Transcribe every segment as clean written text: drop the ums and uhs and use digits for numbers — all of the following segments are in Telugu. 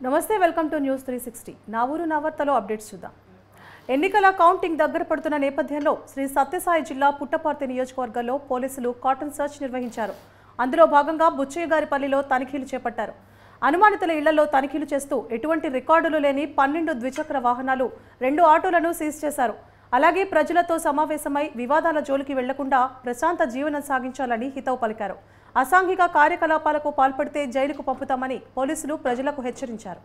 నమస్తే వెల్కమ్ టు న్యూస్ 360 నా ఊరు నా వార్తలో అప్డేట్స్ చూద్దాం. ఎన్నికల కౌంటింగ్ దగ్గర పడుతున్న నేపథ్యంలో శ్రీ సత్యసాయి జిల్లా పుట్టపర్తి నియోజకవర్గంలో పోలీసులు కాటన్ సర్చ్ నిర్వహించారు. అందులో భాగంగా బుచ్చయ్యగారిపల్లిలో తనిఖీలు చేపట్టారు. అనుమానితుల ఇళ్లలో తనిఖీలు చేస్తూ ఎటువంటి రికార్డులు లేని 12 ద్విచక్ర వాహనాలు 2 ఆటోలను సీజ్ చేశారు. అలాగే ప్రజలతో సమావేశమై వివాదాల జోలికి వెళ్లకుండా ప్రశాంత జీవనం సాగించాలని హితవు పలికారు. అసాంఘిక కార్యకలాపాలకు పాల్పడితే జైలుకు పంపుతామని పోలీసులు ప్రజలకు హెచ్చరించారు.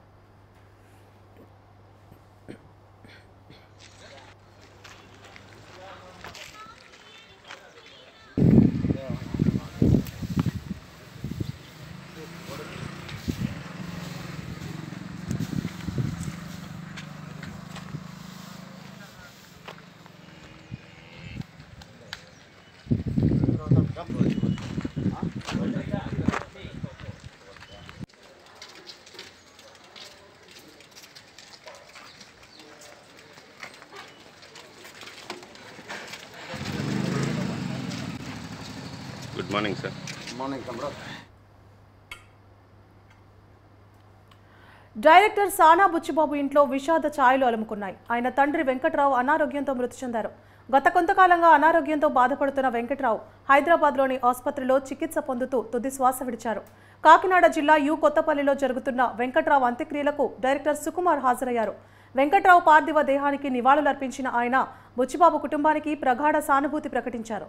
Good morning, sir. Good morning, Kamrat. Director సానా బుచ్చిబాబు ఇంట్లో విషాద ఛాయలు అలుముకున్నాయి. ఆయన తండ్రి వెంకట్రావు అనారోగ్యంతో మృతి చెందారు. గత కొంతకాలంగా అనారోగ్యంతో బాధపడుతున్న వెంకట్రావు హైదరాబాద్లోని ఆసుపత్రిలో చికిత్స పొందుతూ తుది శ్వాస విడిచారు. కాకినాడ జిల్లా యు కొత్తపల్లిలో జరుగుతున్న వెంకట్రావు అంత్యక్రియలకు డైరెక్టర్ సుకుమార్ హాజరయ్యారు. వెంకట్రావు పార్థివ దేహానికి నివాళులర్పించిన ఆయన బుచ్చిబాబు కుటుంబానికి ప్రగాఢ సానుభూతి ప్రకటించారు.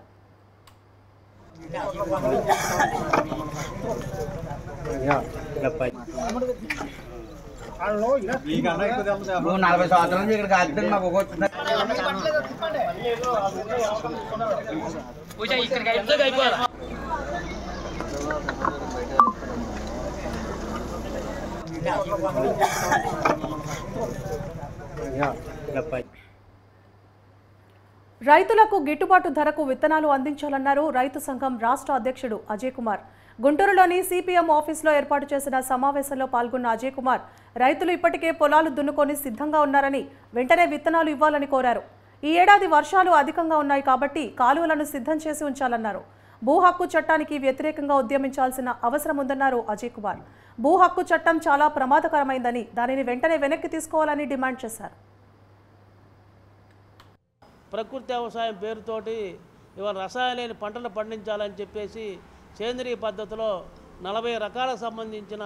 రైతులకు గిట్టుబాటు ధరకు విత్తనాలు అందించాలన్నారు రైతు సంఘం రాష్ట్ర అధ్యక్షుడు అజయ్ కుమార్. గుంటూరులోని సిపిఎం ఆఫీసులో ఏర్పాటు చేసిన సమావేశంలో పాల్గొన్న అజయ్ కుమార్ రైతులు ఇప్పటికే పొలాలు దున్నుకొని సిద్ధంగా ఉన్నారని వెంటనే విత్తనాలు ఇవ్వాలని కోరారు. ఈ ఏడాది వర్షాలు అధికంగా ఉన్నాయి కాబట్టి కాలువలను సిద్ధం చేసి ఉంచాలన్నారు. భూ హక్కు చట్టానికి వ్యతిరేకంగా ఉద్యమించాల్సిన అవసరం ఉందన్నారు అజయ్ కుమార్. భూ హక్కు చట్టం చాలా ప్రమాదకరమైందని దానిని వెంటనే వెనక్కి తీసుకోవాలని డిమాండ్ చేశారు. ప్రకృతి వ్యవసాయం పేరుతోటి ఇవాళ రసాయన లేని పంటలు పండించాలని చెప్పేసి సేంద్రీయ పద్ధతిలో 40 రకాలకు సంబంధించిన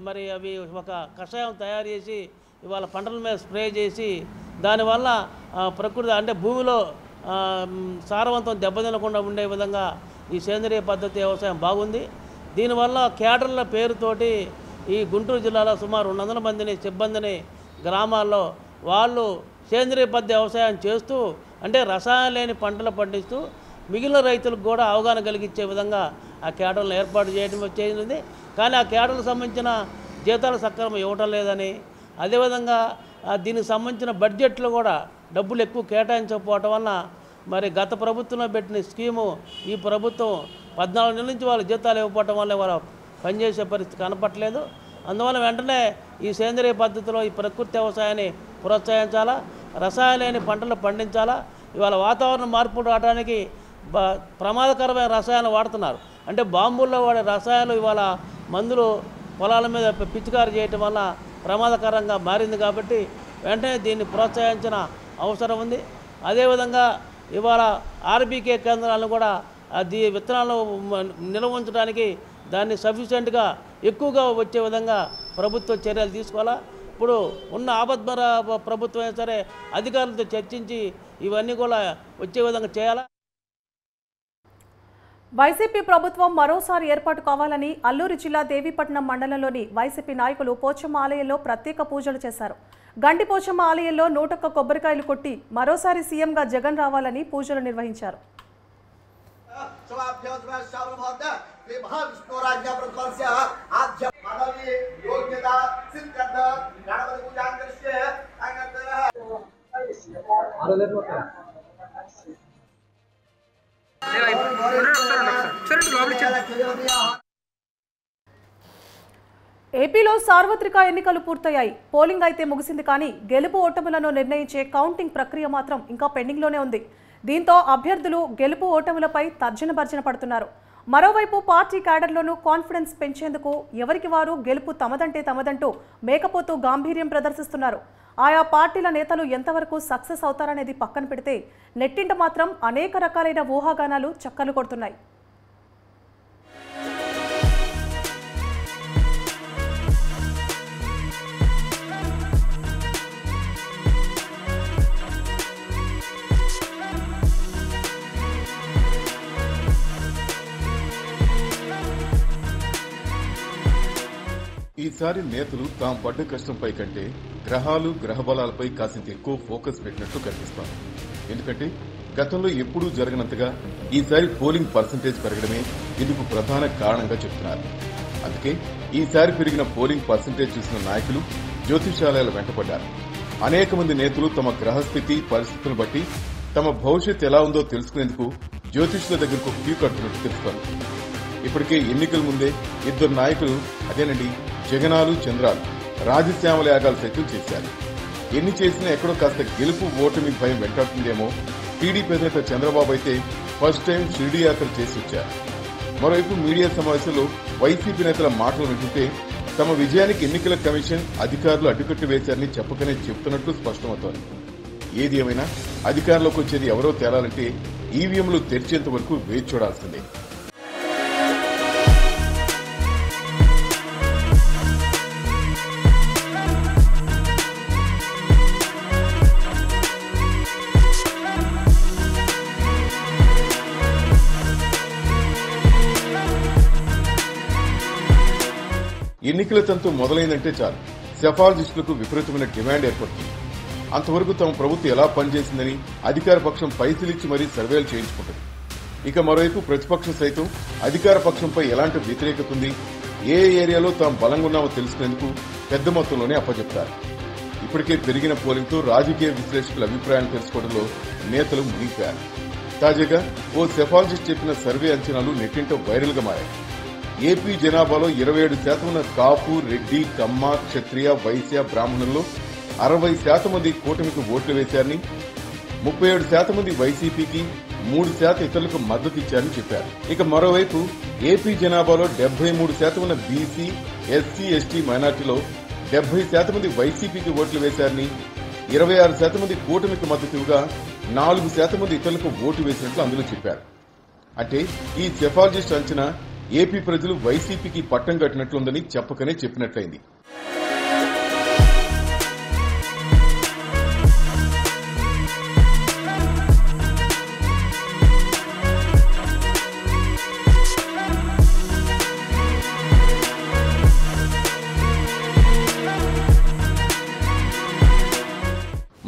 మరి అవి ఒక కషాయం తయారు చేసి ఇవాళ పంటల మీద స్ప్రే చేసి దానివల్ల ప్రకృతి అంటే భూమిలో సారవంతం దెబ్బతినకుండా ఉండే విధంగా ఈ సేంద్రీయ పద్ధతి వ్యవసాయం బాగుంది. దీనివల్ల కేడర్ల పేరుతోటి ఈ గుంటూరు జిల్లాలో సుమారు 200 మందిని సిబ్బందిని గ్రామాల్లో వాళ్ళు సేంద్రీయ పద్ధతి వ్యవసాయం చేస్తూ అంటే రసాయన లేని పంటలు పండిస్తూ మిగిలిన రైతులకు కూడా అవగాహన కలిగించే విధంగా ఆ కేడర్లను ఏర్పాటు చేయడం చేసింది. కానీ ఆ కేడర్లకు సంబంధించిన జీతాలు సక్రమం ఇవ్వటం లేదని, అదేవిధంగా దీనికి సంబంధించిన బడ్జెట్లో కూడా డబ్బులు ఎక్కువ కేటాయించకపోవటం వల్ల మరి గత ప్రభుత్వంలో పెట్టిన స్కీము ఈ ప్రభుత్వం 14 నెలల నుంచి వాళ్ళ జీతాలు ఇవ్వకపోవటం వల్ల వాళ్ళు పనిచేసే పరిస్థితి కనపట్లేదు. అందువల్ల వెంటనే ఈ సేంద్రీయ పద్ధతిలో ఈ ప్రకృతి వ్యవసాయాన్ని ప్రోత్సహించాలా, రసాయన లేని పంటలు పండించాలా. ఇవాళ వాతావరణ మార్పు రావడానికి ప్రమాదకరమైన రసాయనాలు వాడుతున్నారు. అంటే బాంబుల్లో వాడే రసాయనాలు ఇవాళ మందులు పొలాల మీద పిచికారి చేయటం వల్ల ప్రమాదకరంగా మారింది. కాబట్టి వెంటనే దీన్ని ప్రోత్సహించిన అవసరం ఉంది. అదేవిధంగా ఇవాళ ఆర్బీకే కేంద్రాలను కూడా విత్తనాలను నిల్వ ఉంచడానికి దాన్ని సఫిషియెంట్గా ఎక్కువగా వచ్చే విధంగా ప్రభుత్వం చర్యలు తీసుకోవాలా. ఇప్పుడు ఉన్న ఆపద్మర ప్రభుత్వం అయినా సరే అధికారులతో చర్చించి ఇవన్నీ కూడా వచ్చే విధంగా చేయాలా. వైసీపీ ప్రభుత్వం మరోసారి ఏర్పాటు కావాలని అల్లూరు జిల్లా దేవీపట్నం మండలంలోని వైసీపీ నాయకులు పోచమ్మ ఆలయంలో ప్రత్యేక పూజలు చేశారు. గండి పోచమ్మ ఆలయంలో 101 కొబ్బరికాయలు కొట్టి మరోసారి సీఎంగా జగన్ రావాలని పూజలు నిర్వహించారు. ఏపీలో సార్వత్రిక ఎన్నికలు పూర్తయ్యాయి. పోలింగ్ అయితే ముగిసింది, కానీ గెలుపు ఓటములను నిర్ణయించే కౌంటింగ్ ప్రక్రియ మాత్రం ఇంకా పెండింగ్లోనే ఉంది. దీంతో అభ్యర్థులు గెలుపు ఓటములపై తర్జన భర్జన పడుతున్నారు. మరోవైపు పార్టీ క్యాడర్లోనూ కాన్ఫిడెన్స్ పెంచేందుకు ఎవరికి వారు గెలుపు తమదంటే తమదంటూ మేకపోతూ గాంభీర్యం ప్రదర్శిస్తున్నారు. ఆయా పార్టీల నేతలు ఎంతవరకు సక్సెస్ అవుతారనేది పక్కన పెడితే నెట్టింట మాత్రం అనేక రకాలైన ఊహాగానాలు చక్కర్లు కొడుతున్నాయి. ఈసారి నేతలు తాము పడ్డ కష్టంపై కంటే గ్రహాలు గ్రహబలాలపై కాసింత ఎక్కువ ఫోకస్ పెట్టినట్లు కనిపిస్తోంది. ఎందుకంటే గతంలో ఎప్పుడూ జరగనంతగా ఈసారి పోలింగ్ పర్సంటేజ్ పెరగడమే ఇందుకు ప్రధాన కారణంగా చెబుతున్నారు. అందుకే ఈసారి పెరిగిన పోలింగ్ పర్సంటేజ్ చూసిన నాయకులు జ్యోతిషాలయాల వెంటపడ్డారు. అనేక మంది నేతలు తమ గ్రహస్థితి పరిస్థితులను బట్టి తమ భవిష్యత్ ఎలా ఉందో తెలుసుకునేందుకు జ్యోతిష్యుల దగ్గరకు క్యూ కడుతున్నట్టు తెలుస్తోంది. ఇప్పటికే ఎన్నికల ముందే ఇద్దరు నాయకులు అదేనండి జగనాలు చంద్రాలు రాజశ్యామల యాగాలు సైతం చేశారు. ఎన్ని చేసినా ఎక్కడో కాస్త గెలుపు ఓటమి భయం వెంటాడుతుందేమో. టీడీపీ నేత చంద్రబాబు అయితే ఫస్ట్ టైం షిరిడి యాత్ర చేసి వచ్చారు. మరోవైపు మీడియా సమావేశంలో వైసీపీ నేతల మాటలు వింటుంటే తమ విజయానికి ఎన్నికల కమిషన్ అధికారులు అడ్డుకట్టు వేశారని చెప్పకనే చెబుతున్నట్లు స్పష్టమవుతోంది. ఏది ఏమైనా అధికారంలోకి వచ్చేది ఎవరో తేలాలంటే ఈవీఎంలు తెరిచేంత వరకు వేచి చూడాల్సిందే. ఎన్నికల తంతు మొదలైందంటే చాలు సెఫాలజిస్టులకు విపరీతమైన డిమాండ్ ఏర్పడుతుంది. అంతవరకు తమ ప్రభుత్వం ఎలా పనిచేసిందని అధికార పక్షం పైసలిచ్చి మరీ సర్వేలు చేయించుకుంటుంది. ఇక మరోవైపు ప్రతిపక్షం సైతం అధికార పక్షంపై ఎలాంటి వ్యతిరేకత ఉంది, ఏ ఏరియాలో తాము బలంగా ఉన్నామో తెలుసుకునేందుకు పెద్ద మొత్తంలోనే అప్పచెప్తారు. ఇప్పటికే పెరిగిన పోలింగ్తో రాజకీయ విశ్లేషకుల అభిప్రాయాలు తెలుసుకోవడంలో నేతలు మునిగిపోయారు. తాజాగా ఓ సెఫాలజిస్ట్ చెప్పిన సర్వే అంచనాలు నెట్టింటో వైరల్ గా మారాయి. ఏపీ జనాభాలో 27% ఉన్న కాపు, రెడ్డి, కమ్మ, క్షత్రియ, వైశ్య, బ్రాహ్మణుల్లో 60% మంది కూటమికి ఓట్లు వేశారని, 37% మంది వైసీపీకి, 3% ఇతరులకు మద్దతు ఇచ్చారని చెప్పారు. ఇక మరోవైపు ఏపీ జనాభాలో 73% ఉన్న బీసీ, ఎస్సీ, ఎస్టీ మైనార్టీలో 70% మంది వైసీపీకి ఓట్లు వేశారని, 26% మంది కూటమికి మద్దతు ఇవ్వగా 4% మంది ఇతరులకు ఓటు వేసినట్లు అందులో చెప్పారు. అంటే ఈ సెఫాలజిస్ట్ అంచనా ఏపీ ప్రజలు వైసీపీకి పట్టం కట్టినట్లుందని చెప్పకనే చెప్పినట్లయింది.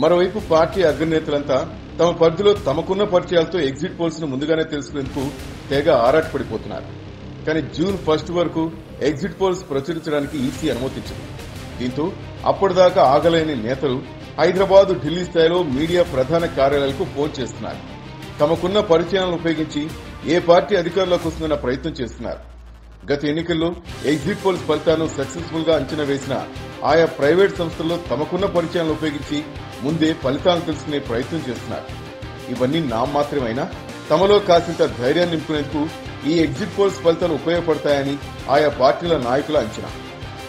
మరోవైపు పార్టీ అగ్రనేతలంతా తమ పరిధిలో తమకున్న పరిచయాలతో ఎగ్జిట్ పోల్స్ ను ముందుగానే తెలుసుకునేందుకు తెగ ఆరాటపడిపోతున్నారు. కానీ జూన్ 1 వరకు ఎగ్జిట్ పోల్స్ ప్రచురించడానికి ఈసీ అనుమతించింది. దీంతో అప్పటిదాకా ఆగలేని నేతలు హైదరాబాద్, ఢిల్లీ స్థాయిలో మీడియా ప్రధాన కార్యాలయాలకు ఫోన్ చేస్తున్నారు. తమకున్న పరిచయాలను ఉపయోగించి ఏ పార్టీ అధికారంలోకి వస్తుందన్న ప్రయత్నం చేస్తున్నారు. గత ఎన్నికల్లో ఎగ్జిట్ పోల్స్ ఫలితాలను సక్సెస్ఫుల్ గా అంచనా వేసిన ఆయా ప్రైవేట్ సంస్థల్లో తమకున్న పరిచయాలను ఉపయోగించి ముందే ఫలితాలను తెలుసుకునే ప్రయత్నం చేస్తున్నారు. ఇవన్నీ నామమాత్రమైనా తమలో కాసింత ధైర్యాన్ని నింపుకునేందుకు ఈ ఎగ్జిట్ పోల్స్ ఫలితాలు ఉపయోగపడతాయని ఆయా పార్టీల నాయకుల అంచనా.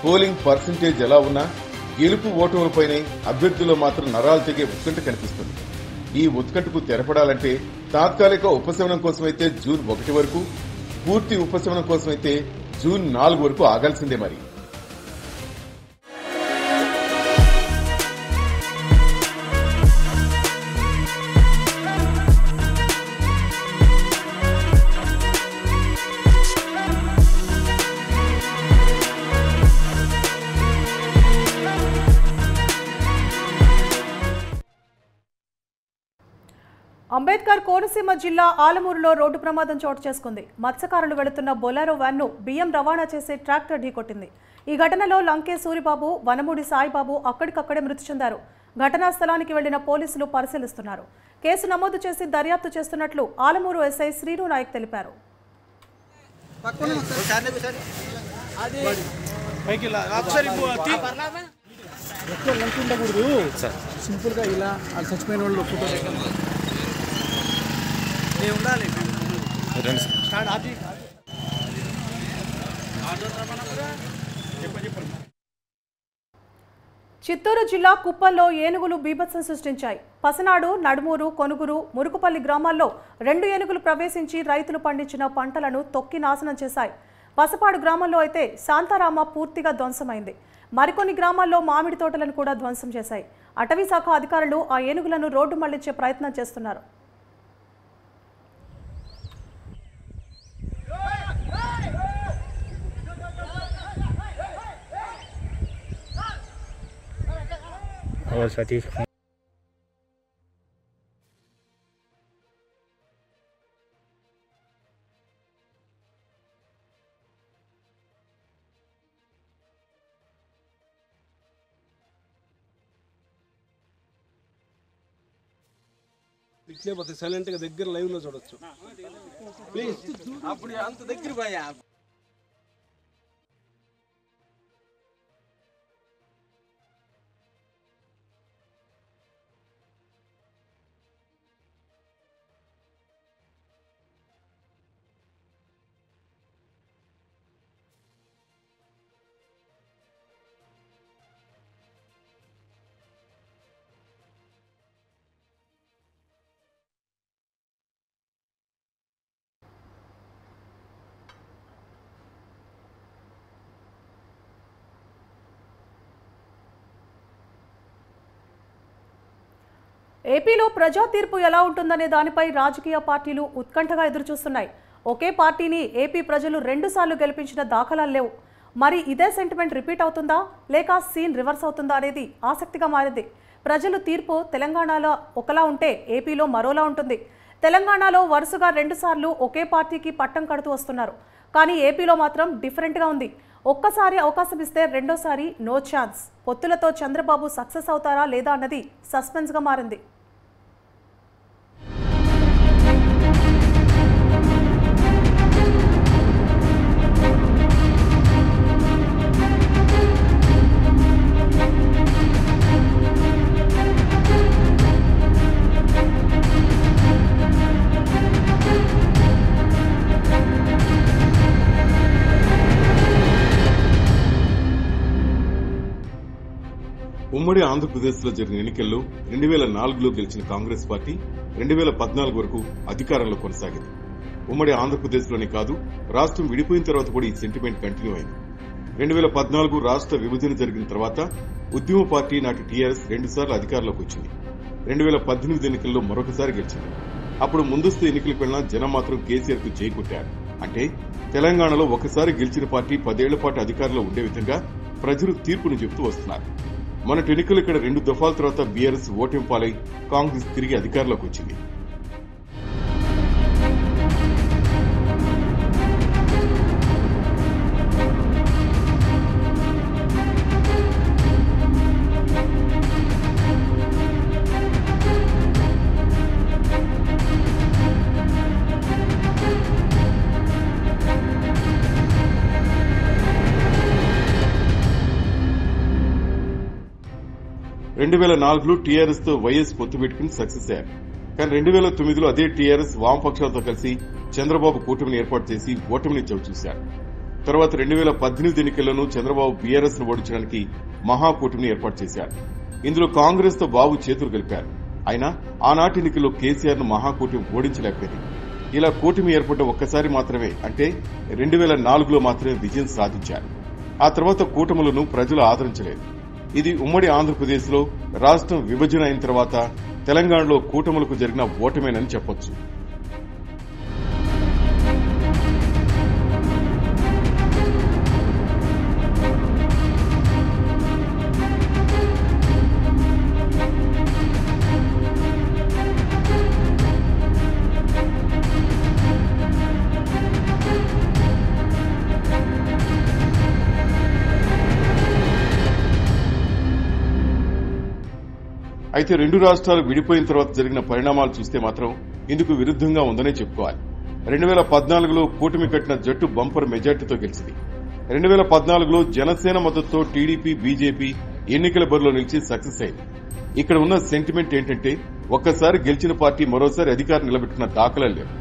పోలింగ్ పర్సంటేజ్ ఎలా ఉన్నా గెలుపు ఓటములపైనే అభ్యర్థుల్లో మాత్రం నరాలు తెగే ఉత్కంఠ కనిపిస్తుంది. ఈ ఉత్కంఠకు తెరపడాలంటే తాత్కాలిక ఉపశమనం కోసమైతే జూన్ 1 వరకు, పూర్తి ఉపశమనం కోసమైతే జూన్ 4 వరకు ఆగాల్సిందే. మరి అంబేద్కర్ కోనసీమ జిల్లా ఆలమూరులో రోడ్డు ప్రమాదం చోటు చేసుకుంది. మత్స్యకారులు వెళుతున్న బొలెరో వ్యాన్ను బియ్యం రవాణా చేసే ట్రాక్టర్ ఢీకొట్టింది. ఈ ఘటనలో లంకే సూరిబాబు, వనమూడి సాయిబాబు అక్కడికక్కడే మృతి చెందారు. ఘటనా స్థలానికి వెళ్లిన పోలీసులు పరిశీలిస్తున్నారు. కేసు నమోదు చేసి దర్యాప్తు చేస్తున్నట్లు ఆలమూరు ఎస్ఐ శ్రీను నాయక్ తెలిపారు. సింపుల్గా ఇలా వాళ్ళు చచ్చిపోయిన వాళ్ళు ఒప్పుకోవాలి. చిత్తూరు జిల్లా కుప్పంలో ఏనుగులు బీభత్సం సృష్టించాయి. పసనాడు, నడుమూరు, కొనుగురు, మురుకుపల్లి గ్రామాల్లో 2 ఏనుగులు ప్రవేశించి రైతులు పండించిన పంటలను తొక్కి నాశనం చేశాయి. పసపాడు గ్రామంలో అయితే శాంతారామ పూర్తిగా ధ్వంసమైంది. మరికొన్ని గ్రామాల్లో మామిడి తోటలను కూడా ధ్వంసం చేశాయి. అటవీ శాఖ అధికారులు ఆ ఏనుగులను రోడ్డు మళ్లించే ప్రయత్నం చేస్తున్నారు. और सतीश ఇట్లేపోతే సైలెంట్ గా దగ్గర లైవ్ లో చూడొచ్చు. ప్లీజ్ అప్పుడు అంత దగ్గర పోయా. ఏపీలో ప్రజా తీర్పు ఎలా ఉంటుందనే దానిపై రాజకీయ పార్టీలు ఉత్కంఠగా ఎదురుచూస్తున్నాయి. ఒకే పార్టీని ఏపీ ప్రజలు 2 సార్లు గెలిపించిన దాఖలాలు లేవు. మరి ఇదే సెంటిమెంట్ రిపీట్ అవుతుందా లేక సీన్ రివర్స్ అవుతుందా అనేది ఆసక్తిగా మారింది. ప్రజలు తీర్పు తెలంగాణలో ఒకలా ఉంటే ఏపీలో మరోలా ఉంటుంది. తెలంగాణలో వరుసగా 2 సార్లు ఒకే పార్టీకి పట్టం కడుతూ వస్తున్నారు. కానీ ఏపీలో మాత్రం డిఫరెంట్గా ఉంది. ఒక్కసారి అవకాశం ఇస్తే రెండోసారి నో ఛాన్స్. పొత్తులతో చంద్రబాబు సక్సెస్ అవుతారా లేదా అన్నది సస్పెన్స్గా మారింది. ఉమ్మడి ఆంధ్రప్రదేశ్లో జరిగిన ఎన్నికల్లో 2004లో గెలిచిన కాంగ్రెస్ పార్టీ 2014 వరకు అధికారంలో కొనసాగింది. ఉమ్మడి ఆంధ్రప్రదేశ్లోనే కాదు, రాష్ట్రం విడిపోయిన తర్వాత కూడా ఈ సెంటిమెంట్ కంటిన్యూ అయింది. 2014 రాష్ట్ర విభజన జరిగిన తర్వాత ఉద్యమ పార్టీ నాటి టీఆర్ఎస్ 2 సార్లు అధికారంలోకి వచ్చింది. 2018 ఎన్నికల్లో మరొకసారి గెలిచింది. అప్పుడు ముందస్తు ఎన్నికలకు వెళ్లిన జనం మాత్రం కేసీఆర్ కు జై కొట్టారు. అంటే తెలంగాణలో ఒకసారి గెలిచిన పార్టీ 10 ఏళ్ల పాటు అధికారంలో ఉండే విధంగా ప్రజలు తీర్పును చెబుతూ వస్తున్నారు. మొన్నటి ఎన్నికలు ఇక్కడ 2 దఫాల తర్వాత బీఆర్ఎస్ ఓటమి పాలై కాంగ్రెస్ తిరిగి అధికారంలోకి వచ్చింది. రెండు 2004లో టీఆర్ఎస్ తో వైఎస్ పొత్తు పెట్టుకుని సక్సెస్ అయ్యారు. కానీ 2009లో అదే టీఆర్ఎస్ వామపక్షాలతో కలిసి చంద్రబాబు కూటమిని ఏర్పాటు చేసి ఓటమిని చవిచూశారు. తర్వాత 2018 ఎన్నికల్లోనూ చంద్రబాబు బీఆర్ఎస్ ను ఓడించడానికి మహాకూటమిని ఏర్పాటు చేశారు. ఇందులో కాంగ్రెస్ తో బాబు చేతులు కలిపారు. అయినా ఆనాటి ఎన్నికల్లో కేసీఆర్ ను మహాకూటమి ఓడించలేకపోయింది. ఇలా కూటమి ఏర్పడ్డ ఒక్కసారి మాత్రమే, అంటే 2004లో మాత్రమే విజయం సాధించారు. ఆ తర్వాత కూటములను ప్రజలు ఆదరించలేదు. ఇది ఉమ్మడి ఆంధ్రప్రదేశ్లో రాష్ట్రం విభజన అయిన తర్వాత తెలంగాణలో కూటములకు జరిగిన ఓటమేనని చెప్పొచ్చు. అయితే 2 రాష్ట్రాలు విడిపోయిన తర్వాత జరిగిన పరిణామాలు చూస్తే మాత్రం ఇందుకు విరుద్దంగా ఉందనే చెప్పుకోవాలి. 2014లో కూటమి కట్టిన జట్టు బంపర్ మెజార్టీతో గెలిచింది. 2014లో జనసేన మద్దతుతో టీడీపీ, బీజేపీ ఎన్నికల బరిలో నిలిచి సక్సెస్ అయింది. ఇక్కడ ఉన్న సెంటిమెంట్ ఏంటంటే ఒక్కసారి గెలిచిన పార్టీ మరోసారి అధికారం నిలబెట్టుకున్న దాఖలాలు లేవు.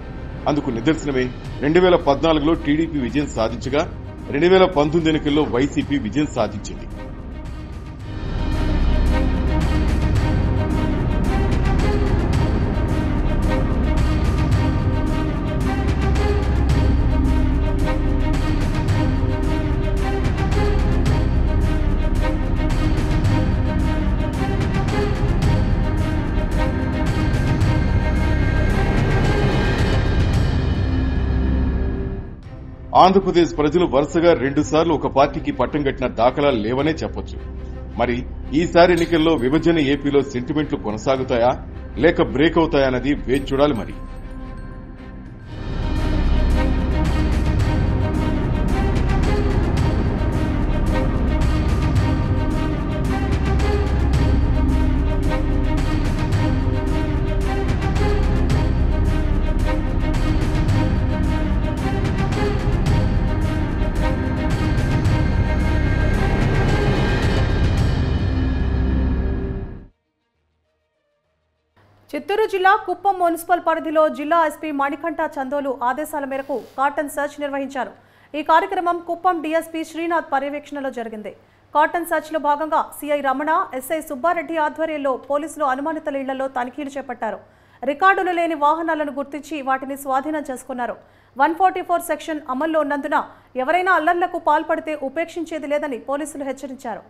అందుకు నిదర్శనమే 2014లో టీడీపీ విజయం సాధించగా 2019 ఎన్నికల్లో వైసీపీ విజయం సాధించింది. ఆంధ్రప్రదేశ్ ప్రజలు వరుసగా 2 సార్లు ఒక పార్టీకి పట్టం కట్టిన దాఖలాలు లేవనే చెప్పొచ్చు. మరి ఈసారి ఎన్నికల్లో విభజన ఏపీలో సెంటిమెంట్లు కొనసాగుతాయా లేక బ్రేక్ అవుతాయా అన్నది వేచి చూడాలి. మరి చిత్తూరు జిల్లా కుప్పం మున్సిపల్ పరిధిలో జిల్లా ఎస్పీ మణికంఠ చందోలు ఆదేశాల మేరకు కాటన్ సర్చ్ నిర్వహించారు. ఈ కార్యక్రమం కుప్పం డీఎస్పీ శ్రీనాథ్ పర్యవేక్షణలో జరిగింది. కాటన్ సర్చ్ లో భాగంగా సిఐ రమణ, ఎస్ఐ సుబ్బారెడ్డి ఆధ్వర్యంలో పోలీసులు అనుమానితుల ఇళ్లలో తనిఖీలు చేపట్టారు. రికార్డులు లేని వాహనాలను గుర్తించి వాటిని స్వాధీనం చేసుకున్నారు. 144 సెక్షన్ అమల్లో ఉన్నందున ఎవరైనా అల్లర్లకు పాల్పడితే ఉపేక్షించేది లేదని పోలీసులు హెచ్చరించారు.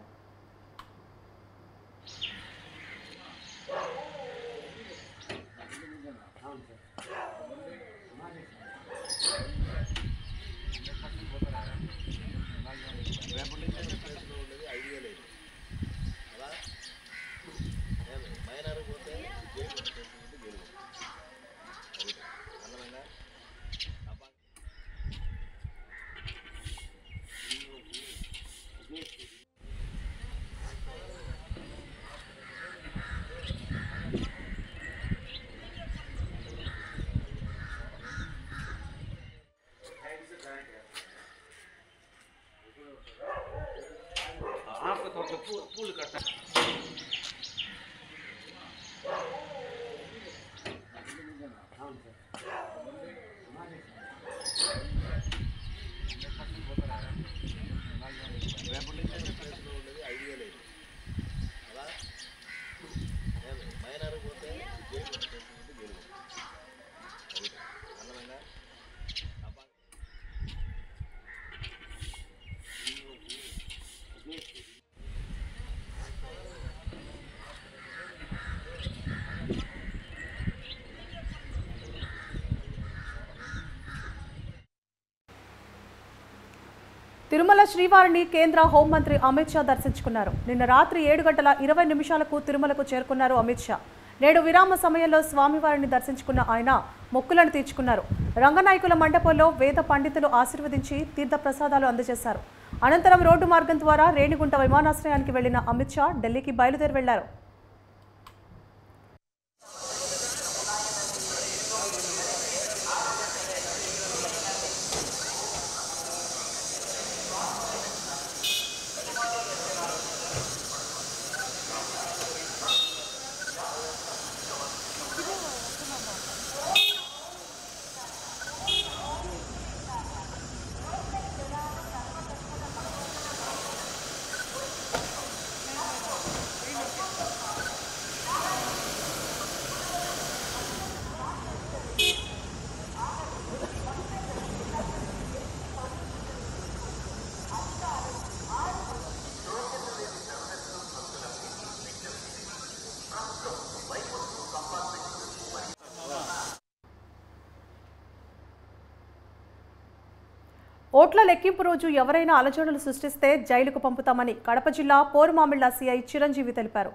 తిరుమల శ్రీవారిని కేంద్ర హోంమంత్రి అమిత్ షా దర్శించుకున్నారు. నిన్న రాత్రి 7:20 తిరుమలకు చేరుకున్నారు అమిత్ షా. నేడు విరామ సమయంలో స్వామివారిని దర్శించుకున్న ఆయన మొక్కులను తీర్చుకున్నారు. రంగనాయకుల మండపంలో వేద పండితులు ఆశీర్వదించి తీర్థ ప్రసాదాలు అందజేశారు. అనంతరం రోడ్డు మార్గం ద్వారా రేణిగుంట విమానాశ్రయానికి వెళ్లిన అమిత్ షా ఢిల్లీకి బయలుదేరి వెళ్లారు. ఓట్ల లెక్కింపు రోజు ఎవరైనా అలజడులు సృష్టిస్తే జైలుకు పంపుతామని కడప జిల్లా పోరుమామిళ్ల సీఐ చిరంజీవి తెలిపారు.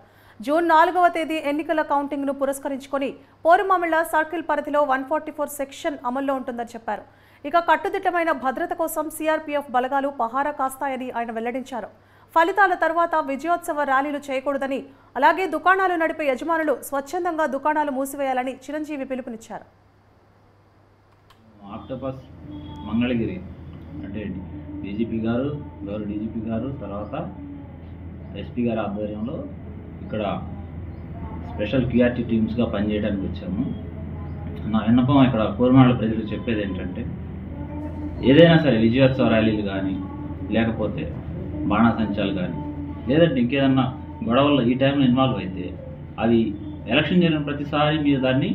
జూన్ 4వ తేదీ ఎన్నికల కౌంటింగ్ను పురస్కరించుకొని పోరుమామిళ్ల సర్కిల్ పరిధిలో 144 సెక్షన్ అమల్లో ఉంటుందని చెప్పారు. ఇక కట్టుదిట్టమైన భద్రత కోసం సీఆర్పీఎఫ్ బలగాలు పహారా కాస్తాయని ఆయన వెల్లడించారు. ఫలితాల తర్వాత విజయోత్సవ ర్యాలీలు చేయకూడదని, అలాగే దుకాణాలు నడిపే యజమానులు స్వచ్ఛందంగా దుకాణాలు మూసివేయాలని చిరంజీవి పిలుపునిచ్చారు. ఆక్టోపస్ మంగళగిరి అంటే డీజీపీ గారు, గౌరవ డీజీపీ గారు, తర్వాత ఎస్పీ గారి ఆధ్వర్యంలో ఇక్కడ స్పెషల్ క్యూఆర్టీ టీమ్స్గా పనిచేయడానికి వచ్చాము. నా విన్నపం ఇక్కడ కోరమాళ్ళ ప్రజలకు చెప్పేది ఏంటంటే, ఏదైనా సరే విజయోత్సవ ర్యాలీలు కానీ లేకపోతే బాణాసంచాలు కానీ లేదంటే ఇంకేదన్నా గొడవల్లో ఈ టైంలో ఇన్వాల్వ్ అయితే అవి ఎలక్షన్ జరిగిన ప్రతిసారి మీరు దాన్ని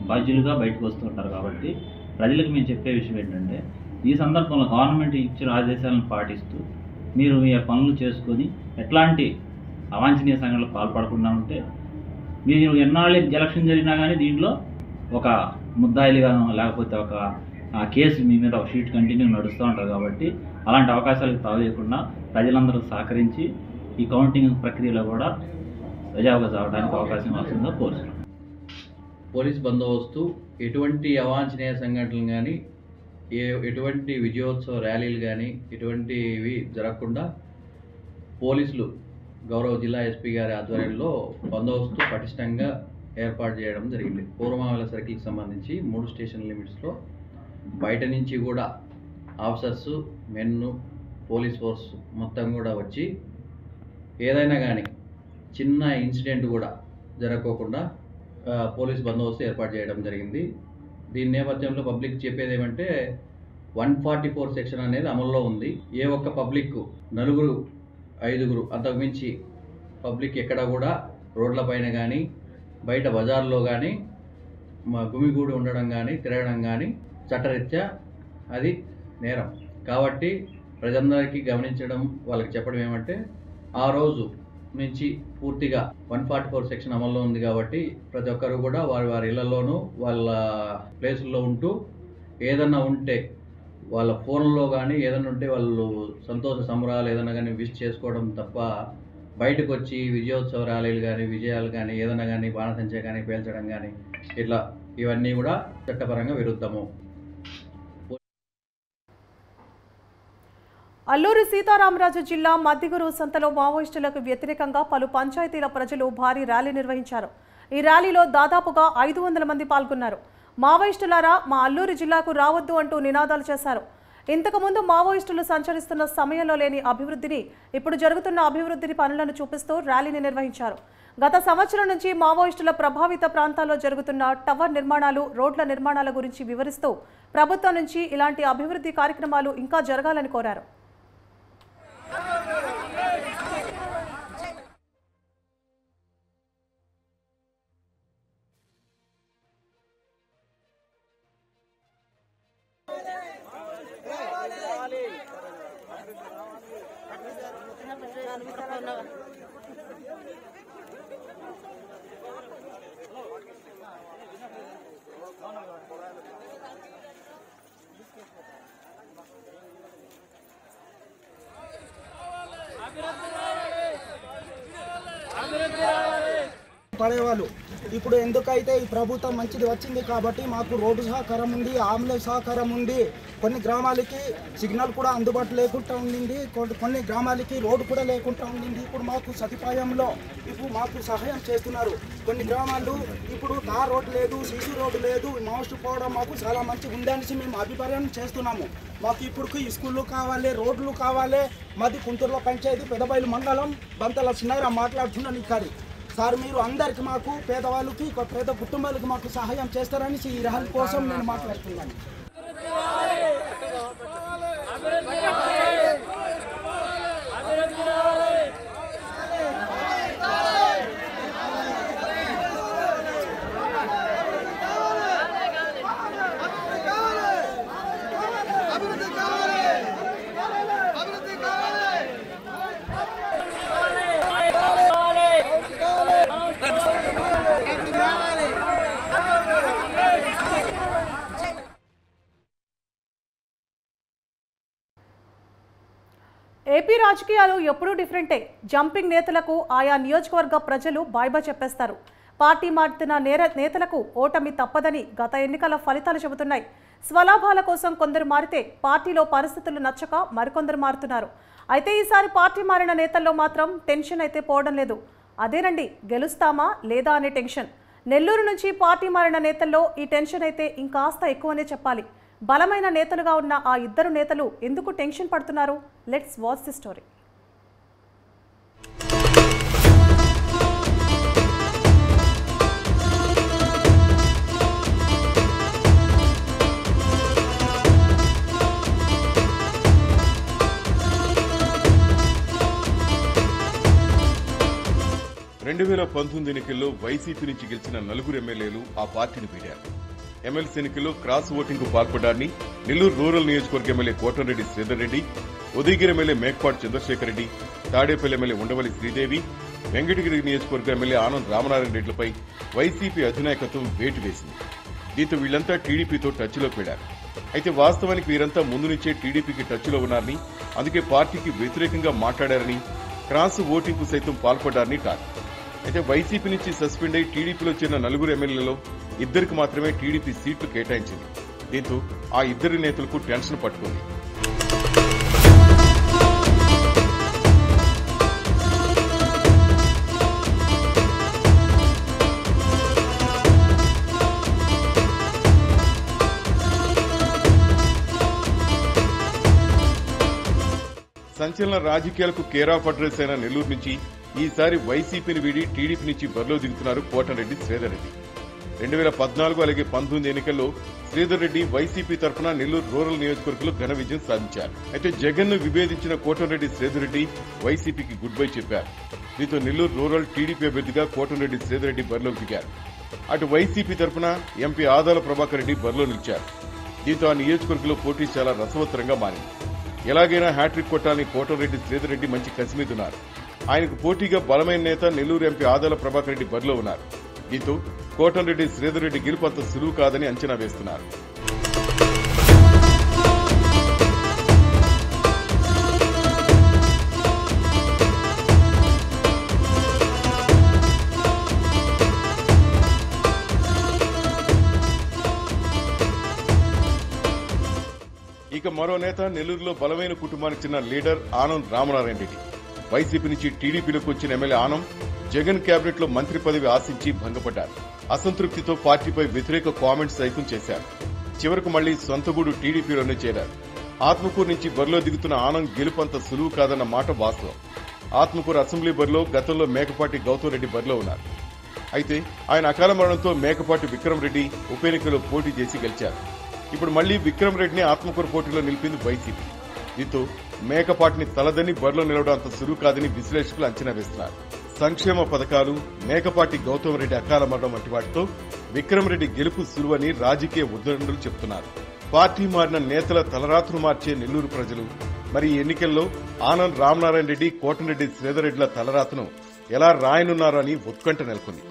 బాధ్యులుగా బయటకు వస్తుంటారు. కాబట్టి ప్రజలకు మేము చెప్పే విషయం ఏంటంటే ఈ సందర్భంలో గవర్నమెంట్ ఇచ్చిన ఆదేశాలను పాటిస్తూ మీరు మీ పనులు చేసుకొని ఎట్లాంటి అవాంఛనీయ సంఘటనలకు పాల్పడకుండా ఉంటే మీరు ఎన్నాళ్ళు ఎలక్షన్ జరిగినా కానీ దీంట్లో ఒక ముద్దాయిలుగానో లేకపోతే ఒక కేసు మీ మీద ఒక షీట్ కంటిన్యూ నడుస్తూ ఉంటుంది. కాబట్టి అలాంటి అవకాశాలకు తావేయకుండా ప్రజలందరూ సహకరించి ఈ కౌంటింగ్ ప్రక్రియలో కూడా సజావుగా సాగడానికి అవకాశం వస్తుందో కోరుతున్నాం. పోలీస్ బందోబస్తు ఎటువంటి అవాంఛనీయ సంఘటనలు కానీ ఎటువంటి విజయోత్సవ ర్యాలీలు కానీ ఎటువంటివి జరగకుండా పోలీసులు గౌరవ జిల్లా ఎస్పీ గారి ఆధ్వర్యంలో బందోబస్తు పటిష్టంగా ఏర్పాటు చేయడం జరిగింది. పూర్వమావల సర్కిల్కి సంబంధించి 3 స్టేషన్ లిమిట్స్లో బయట నుంచి కూడా ఆఫీసర్స్, మెన్ను, పోలీస్ ఫోర్స్ మొత్తం కూడా వచ్చి ఏదైనా కానీ చిన్న ఇన్సిడెంట్ కూడా జరగకోకుండా పోలీస్ బందోబస్తు ఏర్పాటు చేయడం జరిగింది. దీని నేపథ్యంలో పబ్లిక్ చెప్పేది ఏమంటే 144 సెక్షన్ అనేది అమల్లో ఉంది. ఏ ఒక్క పబ్లిక్ 4, 5 అంతకుమించి పబ్లిక్ ఎక్కడ కూడా రోడ్లపైన కానీ బయట బజార్లో కానీ గుమిగూడి ఉండడం కానీ తిరగడం కానీ చట్టరీత్యా అది నేరం. కాబట్టి ప్రజలందరికీ గమనించడం, వాళ్ళకి చెప్పడం ఏమంటే ఆ రోజు నుంచి పూర్తిగా 144 సెక్షన్ అమల్లో ఉంది. కాబట్టి ప్రతి ఒక్కరు కూడా వారి వారి ఇళ్లలోనూ వాళ్ళ ప్లేసుల్లో ఉంటూ ఏదన్నా ఉంటే వాళ్ళ ఫోన్లో కానీ ఏదైనా ఉంటే వాళ్ళు సంతోష సంబరాలు ఏదైనా కానీ విష్ చేసుకోవడం తప్ప బయటకు వచ్చి విజయోత్సవ ర్యాలీలు కానీ విజయాలు కానీ ఏదైనా కానీ బాణసంచా కానీ పేల్చడం కానీ ఇట్లా ఇవన్నీ కూడా చట్టపరంగా విరుద్ధము. అల్లూరి సీతారామరాజు జిల్లా మద్దిగురు సంతలో మావోయిస్టులకు వ్యతిరేకంగా పలు పంచాయతీల ప్రజలు భారీ ర్యాలీ నిర్వహించారు. ఈ ర్యాలీలో దాదాపుగా 500 మంది పాల్గొన్నారు. మావోయిస్టులారా మా అల్లూరి జిల్లాకు రావద్దు అంటూ నినాదాలు చేశారు. ఇంతకుముందు మావోయిస్టులు సంచరిస్తున్న సమయంలో లేని అభివృద్ధిని, ఇప్పుడు జరుగుతున్న అభివృద్ధి పనులను చూపిస్తూ ర్యాలీని నిర్వహించారు. గత సంవత్సరం నుంచి మావోయిస్టుల ప్రభావిత ప్రాంతాల్లో జరుగుతున్న టవర్ నిర్మాణాలు, రోడ్ల నిర్మాణాల గురించి వివరిస్తూ ప్రభుత్వం నుంచి ఇలాంటి అభివృద్ధి కార్యక్రమాలు ఇంకా జరగాలని కోరారు. పడేవాళ్ళు ఇప్పుడు ఎందుకైతే ఈ ప్రభుత్వం మంచిది వచ్చింది కాబట్టి మాకు రోడ్డు సహకారం ఉంది, ఆంబులెన్స్ సహకారం ఉంది. కొన్ని గ్రామాలకి సిగ్నల్ కూడా అందుబాటు లేకుండా ఉండింది, కొన్ని గ్రామాలకి రోడ్డు కూడా లేకుండా ఉండింది. ఇప్పుడు మాకు సదుపాయంలో ఇప్పుడు మాకు సహాయం చేస్తున్నారు. కొన్ని గ్రామాలు ఇప్పుడు తార్ రోడ్డు లేదు, సీసీ రోడ్డు లేదు. మోస్ట్ పోవడం మాకు చాలా మంచిగా ఉందనేసి మేము అభిప్రాయం చేస్తున్నాము. మాకు ఇప్పుడు స్కూళ్ళు కావాలి, రోడ్లు కావాలి. మాది కుంటూరులో పంచాయతీ పెదబైలు మండలం బంతల చిన్నగా మాట్లాడుతున్నాను. ఇక్కడ సార్ మీరు అందరికి మాకు పేదవాళ్ళకి పేద కుటుంబాలకు మాకు సహాయం చేస్తారని ఈ ర్యాలీ కోసం నేను మాట్లాడుతున్నాను. ఏపీ రాజకీయాలు ఎప్పుడూ డిఫరెంటే. జంపింగ్ నేతలకు ఆయా నియోజకవర్గ ప్రజలు బాయ్బా చెప్పేస్తారు. పార్టీ మారుతున్న నేతలకు ఓటమి తప్పదని గత ఎన్నికల ఫలితాలు చెబుతున్నాయి. స్వలాభాల కోసం కొందరు మారితే పార్టీలో పరిస్థితులు నచ్చక మరికొందరు మారుతున్నారు. అయితే ఈసారి పార్టీ మారిన నేతల్లో మాత్రం టెన్షన్ అయితే పోవడం లేదు. అదేనండి గెలుస్తామా లేదా అనే టెన్షన్. నెల్లూరు నుంచి పార్టీ మారిన నేతల్లో ఈ టెన్షన్ అయితే ఇంకాస్త ఎక్కువనే చెప్పాలి. బలమైన నేతలుగా ఉన్న ఆ ఇద్దరు నేతలు ఎందుకు టెన్షన్ పడుతున్నారు? Let's watch the story. 2019 ఎన్నికల్లో వైసీపీ నుంచి గెలిచిన 4 ఎమ్మెల్యేలు ఆ పార్టీని వీడారు. ఎమ్మెల్సీ ఎన్నికల్లో క్రాస్ ఓటింగ్ కు పాల్పడ్డారని నెల్లూరు రూరల్ నియోజకవర్గ MLA Kotamreddy Sridhar Reddy, Udayagiri MLA Mekapati Chandrasekhar Reddy, Tadepalli MLA Undavalli Sridevi, Venkatagiri నియోజకవర్గ ఎమ్మెల్యే ఆనంద్ రామనారాయణ రెడ్డిలపై వైసీపీ అధినాయకత్వం వేటు వేసింది. దీంతో వీళ్లంతా టీడీపీతో టచ్లో పెడారు. అయితే వాస్తవానికి వీరంతా ముందు నుంచే టీడీపీకి టచ్లో ఉన్నారని, అందుకే పార్టీకి వ్యతిరేకంగా మాట్లాడారని, క్రాస్ ఓటింగ్ కు సైతం పాల్పడ్డారని టాక్. అయితే వైసీపీ నుంచి సస్పెండ్ అయి టీడీపీలో చేరిన 4 ఎమ్మెల్యేలలో 2కి మాత్రమే టీడీపీ సీట్లు కేటాయించింది. దీంతో ఆ 2 నేతలకు టెన్షన్ పట్టుకుంది. సంచలన రాజకీయాలకు కేర్ ఆఫ్ అడ్రస్ అయిన నెల్లూరు నుంచి ఈసారి వైసీపీని వీడి టీడీపీ నుంచి బరిలో దిగుతున్నారు కోటంరెడ్డి శ్రీధర్ రెడ్డి. 2014 అలాగే 19 ఎన్నికల్లో శ్రీధర్ రెడ్డి వైసీపీ తరఫున నెల్లూరు రూరల్ నియోజకవర్గంలో ఘన విజయం సాధించారు. అయితే జగన్ ను విభేదించిన కోటంరెడ్డి శ్రీధర్ రెడ్డి వైసీపీకి గుడ్ బై చెప్పారు. దీంతో నెల్లూరు రూరల్ టీడీపీ అభ్యర్థిగా కోటంరెడ్డి శ్రీధర్ రెడ్డి బరిలోకి దిగారు. అటు వైసీపీ తరఫున ఎంపీ ఆదాల ప్రభాకర్ రెడ్డి బరిలో నిలిచారు. దీంతో ఆ నియోజకవర్గంలో పోటీ చాలా రసవత్తరంగా మారింది. ఎలాగైనా హ్యాట్రిక్ కొట్టాలని కోటంరెడ్డి శ్రీధర్ రెడ్డి మంచి కసిమీదున్నారు. ఆయనకు పోటీగా బలమైన నేత నెల్లూరు ఎంపీ ఆదాల ప్రభాకర్ రెడ్డి బరిలో ఉన్నారు. దీంతో కోటంరెడ్డి శ్రీధర్ రెడ్డి గెలుపు అంత సులువు కాదని అంచనా వేస్తున్నారు. ఇక మరో నేత నెల్లూరులో బలమైన కుటుంబానికి చెందిన లీడర్ ఆనంద్ రామనారాయణ రెడ్డి. వైసీపీ నుంచి టీడీపీలోకి వచ్చిన ఎమ్మెల్యే ఆనంద్ జగన్ కేబినెట్ లో మంత్రి పదవి ఆశించి భంగపడ్డారు. అసంతృప్తితో పార్టీపై వ్యతిరేక కామెంట్స్ సైతం చేశారు. చివరకు మళ్లీ సొంతగూడు టీడీపీలోనే చేరారు. ఆత్మకూరు నుంచి బరిలో దిగుతున్న ఆనంద్ గెలుపు అంత సులువు కాదన్న మాట వాస్తవం. ఆత్మకూరు అసెంబ్లీ బరిలో గతంలో మేకపాటి గౌతమ్ రెడ్డి బరిలో ఉన్నారు. అయితే ఆయన అకాల మరణంతో మేకపాటి విక్రమ్ రెడ్డి ఉప ఎన్నికలో పోటీ చేసి గెలిచారు. ఇప్పుడు మళ్లీ విక్రమ్ రెడ్డిని ఆత్మకూరు పోటీలో నిలిపింది వైసీపీ. దీంతో మేకపాటిని తలదని బరిలో నిలవడం అంత సులువు కాదని విశ్లేషకులు అంచనా వేస్తున్నారు. సంక్షేమ పథకాలు, మేకపాటి గౌతమ్ రెడ్డి అకాల మరణం వంటి వాటితో విక్రమ్ రెడ్డి గెలుపు సులువని రాజకీయ ఉద్దండులు చెబుతున్నారు. పార్టీ మారిన నేతల తలరాత్రులు మార్చే నెల్లూరు ప్రజలు మరి ఈ ఎన్నికల్లో ఆనంద్ రామనారాయణ రెడ్డి, కోటంరెడ్డి శ్రీధర్ రెడ్డిల తలరాతను ఎలా రాయనున్నారని ఉత్కంఠ నెలకొంది.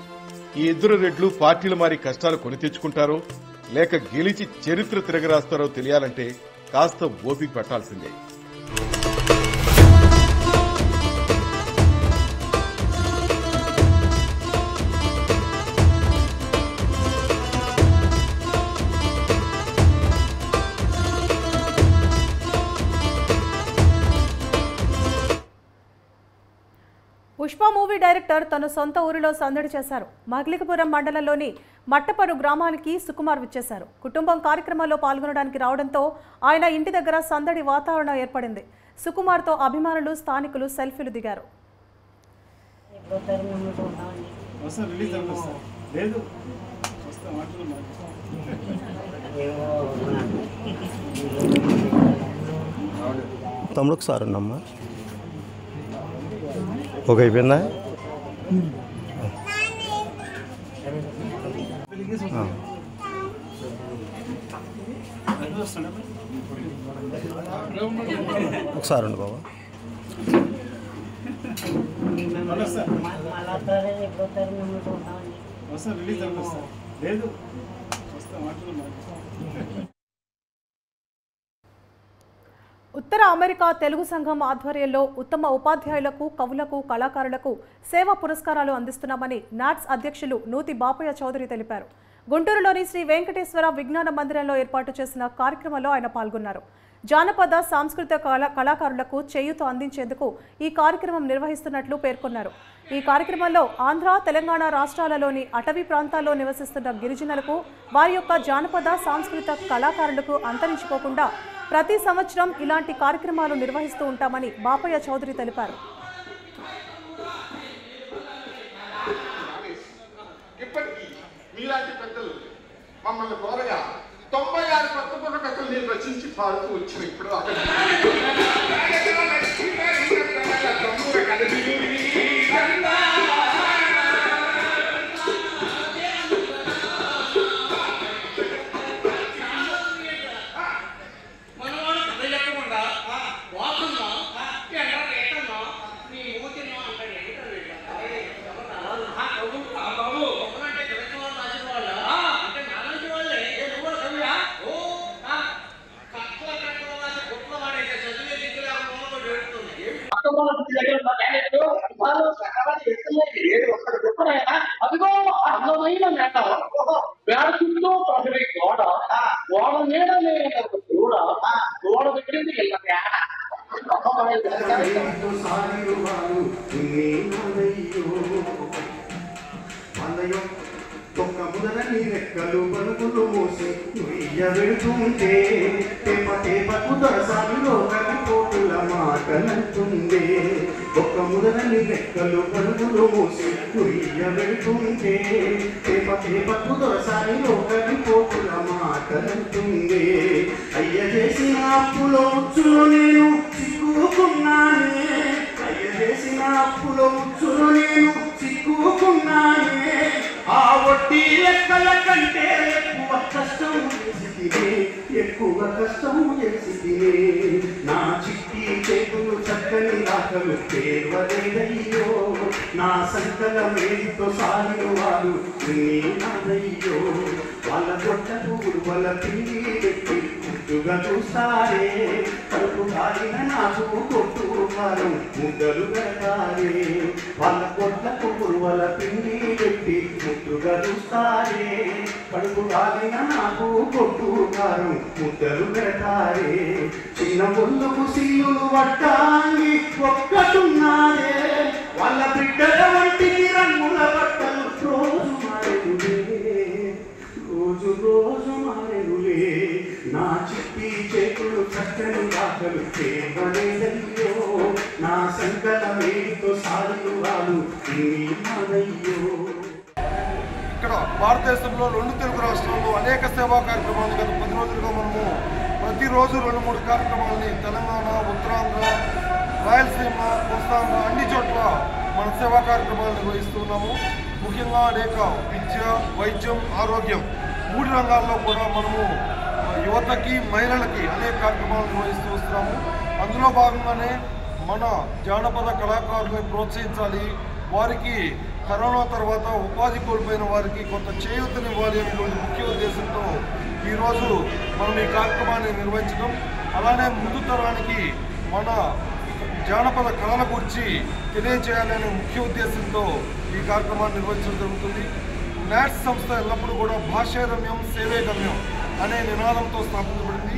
ఈ ఇద్దరు రెడ్లు పార్టీలు మారి కష్టాలు కొని తెచ్చుకుంటారో లేక గెలిచి చరిత్ర తిరగరాస్తారో తెలియాలంటే కాస్త ఓపిక పట్టాల్సిందే. పుష్ప మూవీ డైరెక్టర్ తన సొంత ఊరిలో సందడి చేశారు. మగ్లికపురం మండలంలోని మట్టపరు గ్రామానికి సుకుమార్ విచ్చేశారు. కుటుంబం కార్యక్రమాల్లో పాల్గొనడానికి రావడంతో ఆయన ఇంటి దగ్గర సందడి వాతావరణం ఏర్పడింది. సుకుమార్తో అభిమానులు, స్థానికులు సెల్ఫీలు దిగారు. తమ్ముడికి సార్ ఉన్నమ్మా ఒక అయిపోయిందా? ఒకసారి ఉండి బాబా. ఉత్తర అమెరికా తెలుగు సంఘం ఆధ్వర్యంలో ఉత్తమ ఉపాధ్యాయులకు, కవులకు, కళాకారులకు సేవా పురస్కారాలు అందిస్తున్నామని నాట్స్ అధ్యక్షులు నూతి బాపయ్య చౌదరి తెలిపారు. గుంటూరులోని శ్రీ వెంకటేశ్వర విజ్ఞాన మందిరంలో ఏర్పాటు చేసిన కార్యక్రమంలో ఆయన పాల్గొన్నారు. జానపద, సాంస్కృతిక కళాకారులకు చేయూత అందించేందుకు ఈ కార్యక్రమం నిర్వహిస్తున్నట్లు పేర్కొన్నారు. ఈ కార్యక్రమంలో ఆంధ్ర, తెలంగాణ రాష్ట్రాలలోని అటవీ ప్రాంతాల్లో నివసిస్తున్న గిరిజనులకు, వారి యొక్క జానపద, సాంస్కృతిక కళాకారులకు అంతరించిపోకుండా ప్రతి సంవత్సరం ఇలాంటి కార్యక్రమాలు నిర్వహిస్తూ ఉంటామని బాపయ్య చౌదరి తెలిపారు. మీలాంటి పెద్దలు మమ్మల్ని కోరగా 96 కొత్త కథలు నేను రచించి పాడుతూ వచ్చాను. ఇప్పుడు అక్కడ ముదరని రెక్కలు పలుకులు మోసి నుయ్య వెళుతుంటే తేప తేపకు దొరసానిలో కవిపోటుల మాటలంటుండే ఒక్క ముదరని రెక్కలు పలుకులు మోసి నుయ్య వెళుతుంటే తేప తేపకు దొరసానిలో కవిపోటుల మాటలంటుండే అయ్య చేసిన అప్పులో ముచ్చులో నేను చిక్కుకున్నానే అయ్య చేసిన అప్పులో ముచ్చులో నేను చిక్కుకున్నానే ఆ వడ్డీ లెక్కల కంటే ఎక్కువ కష్టం చేసి తినే నా చిట్టి చేతులు చక్కని దాఖలు పేర్వలేదయ్యో నా సంకల మేడితో సాగిన వారు నాదయ్యో వాళ్ళ గొట్టకు ఉరువల పిండి పెట్టి ముద్దుగా చూస్తారే కడుపు కాలిన నాకు కొట్టు కాలం ముద్దలు పెడతారే వాళ్ళ గొట్టకు ఉరువల పిండి పెట్టి ముద్దుగా చూస్తారే కడుపు కాలిన నాకు కొట్టు కాలం ముద్దలు పెడతారే చిన్న ఒళ్ళుకు సీలులు పట్టాంగి ఒక్కటున్నారే వాళ్ళ బిడ్డల వంటికి రంగుల బట్టలు రోజు మారెనులే రోజు రోజు మారెనులే నా చిట్టి చేతులు చక్కని దాఖలు చేవలేదయ్యో నా సంకల వేడితో సాగులు వాళ్ళు నాదయ్యో. ఇక్కడ భారతదేశంలో 2 తెలుగు రాష్ట్రాల్లో అనేక సేవా కార్యక్రమాలు గత 10 రోజులుగా మనము ప్రతిరోజు 2-3 కార్యక్రమాలని తెలంగాణ, ఉత్తరాంధ్ర, రాయలసీమ, కోస్తాంధ్ర అన్ని చోట్ల మన సేవా కార్యక్రమాలు నిర్వహిస్తున్నాము. ముఖ్యంగా అనేక విద్య, వైద్యం, ఆరోగ్యం 3 రంగాల్లో కూడా మనము యువతకి, మహిళలకి అనేక కార్యక్రమాలు నిర్వహిస్తూ వస్తున్నాము. అందులో భాగంగానే మన జానపద కళాకారులను ప్రోత్సహించాలి, వారికి కరోనా తర్వాత ఉపాధి కోల్పోయిన వారికి కొంత చేయూతనివ్వాలి అనేటువంటి ముఖ్య ఉద్దేశంతో ఈరోజు మనం ఈ కార్యక్రమాన్ని నిర్వహించడం, అలానే ముందు తరానికి మన జానపద కళల గురించి తెలియజేయాలనే ముఖ్య ఉద్దేశంతో ఈ కార్యక్రమాన్ని నిర్వహించడం జరుగుతుంది. నాట్స్ సంస్థ ఎల్లప్పుడూ కూడా భాషే రమ్యం సేవే గమ్యం అనే నినాదంతో స్థాపించబడింది.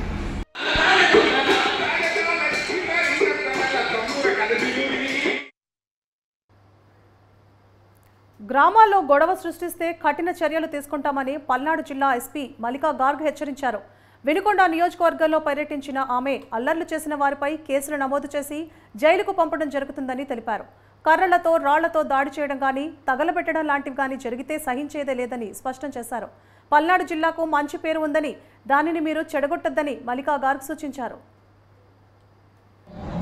గ్రామాల్లో గొడవ సృష్టిస్తే కఠిన చర్యలు తీసుకుంటామని పల్నాడు జిల్లా ఎస్పీ మల్లికా గార్గ్ హెచ్చరించారు. వినుకొండ నియోజకవర్గంలో పర్యటించిన ఆమె అల్లర్లు చేసిన వారిపై కేసులు నమోదు చేసి జైలుకు పంపడం జరుగుతుందని తెలిపారు. కర్రలతో, రాళ్లతో దాడి చేయడం కానీ, తగలబెట్టడం లాంటివి కానీ జరిగితే సహించేదే లేదని స్పష్టం చేశారు. పల్నాడు జిల్లాకు మంచి పేరు ఉందని, దానిని మీరు చెడగొట్టొద్దని మల్లికా గార్గ్ సూచించారు.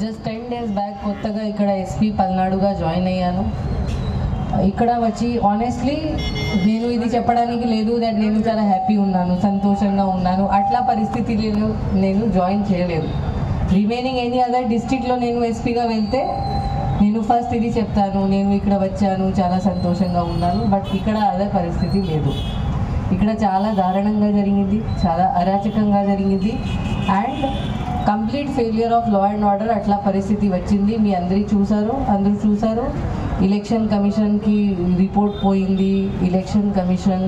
జస్ట్ 10 days బ్యాక్ కొత్తగా ఇక్కడ ఎస్పీ పల్నాడుగా జాయిన్ అయ్యాను. ఇక్కడ వచ్చి ఆనెస్ట్లీ నేను ఇది చెప్పడానికి లేదు దట్ నేను చాలా హ్యాపీ ఉన్నాను, సంతోషంగా ఉన్నాను, అట్లా పరిస్థితులను నేను జాయిన్ చేయలేదు. రిమైనింగ్ ఎనీ అదర్ డిస్ట్రిక్ట్లో నేను ఎస్పీగా వెళ్తే నేను ఫస్ట్ ఇది చెప్తాను, నేను ఇక్కడ వచ్చాను, చాలా సంతోషంగా ఉన్నాను. బట్ ఇక్కడ అదే పరిస్థితి లేదు. ఇక్కడ చాలా దారుణంగా జరిగింది, చాలా అరాచకంగా జరిగింది and complete failure of law and order అట్లా పరిస్థితి వచ్చింది. మీ అందరూ చూసారు. ఎలక్షన్ కమిషన్కి రిపోర్ట్ పోయింది. ఎలక్షన్ కమిషన్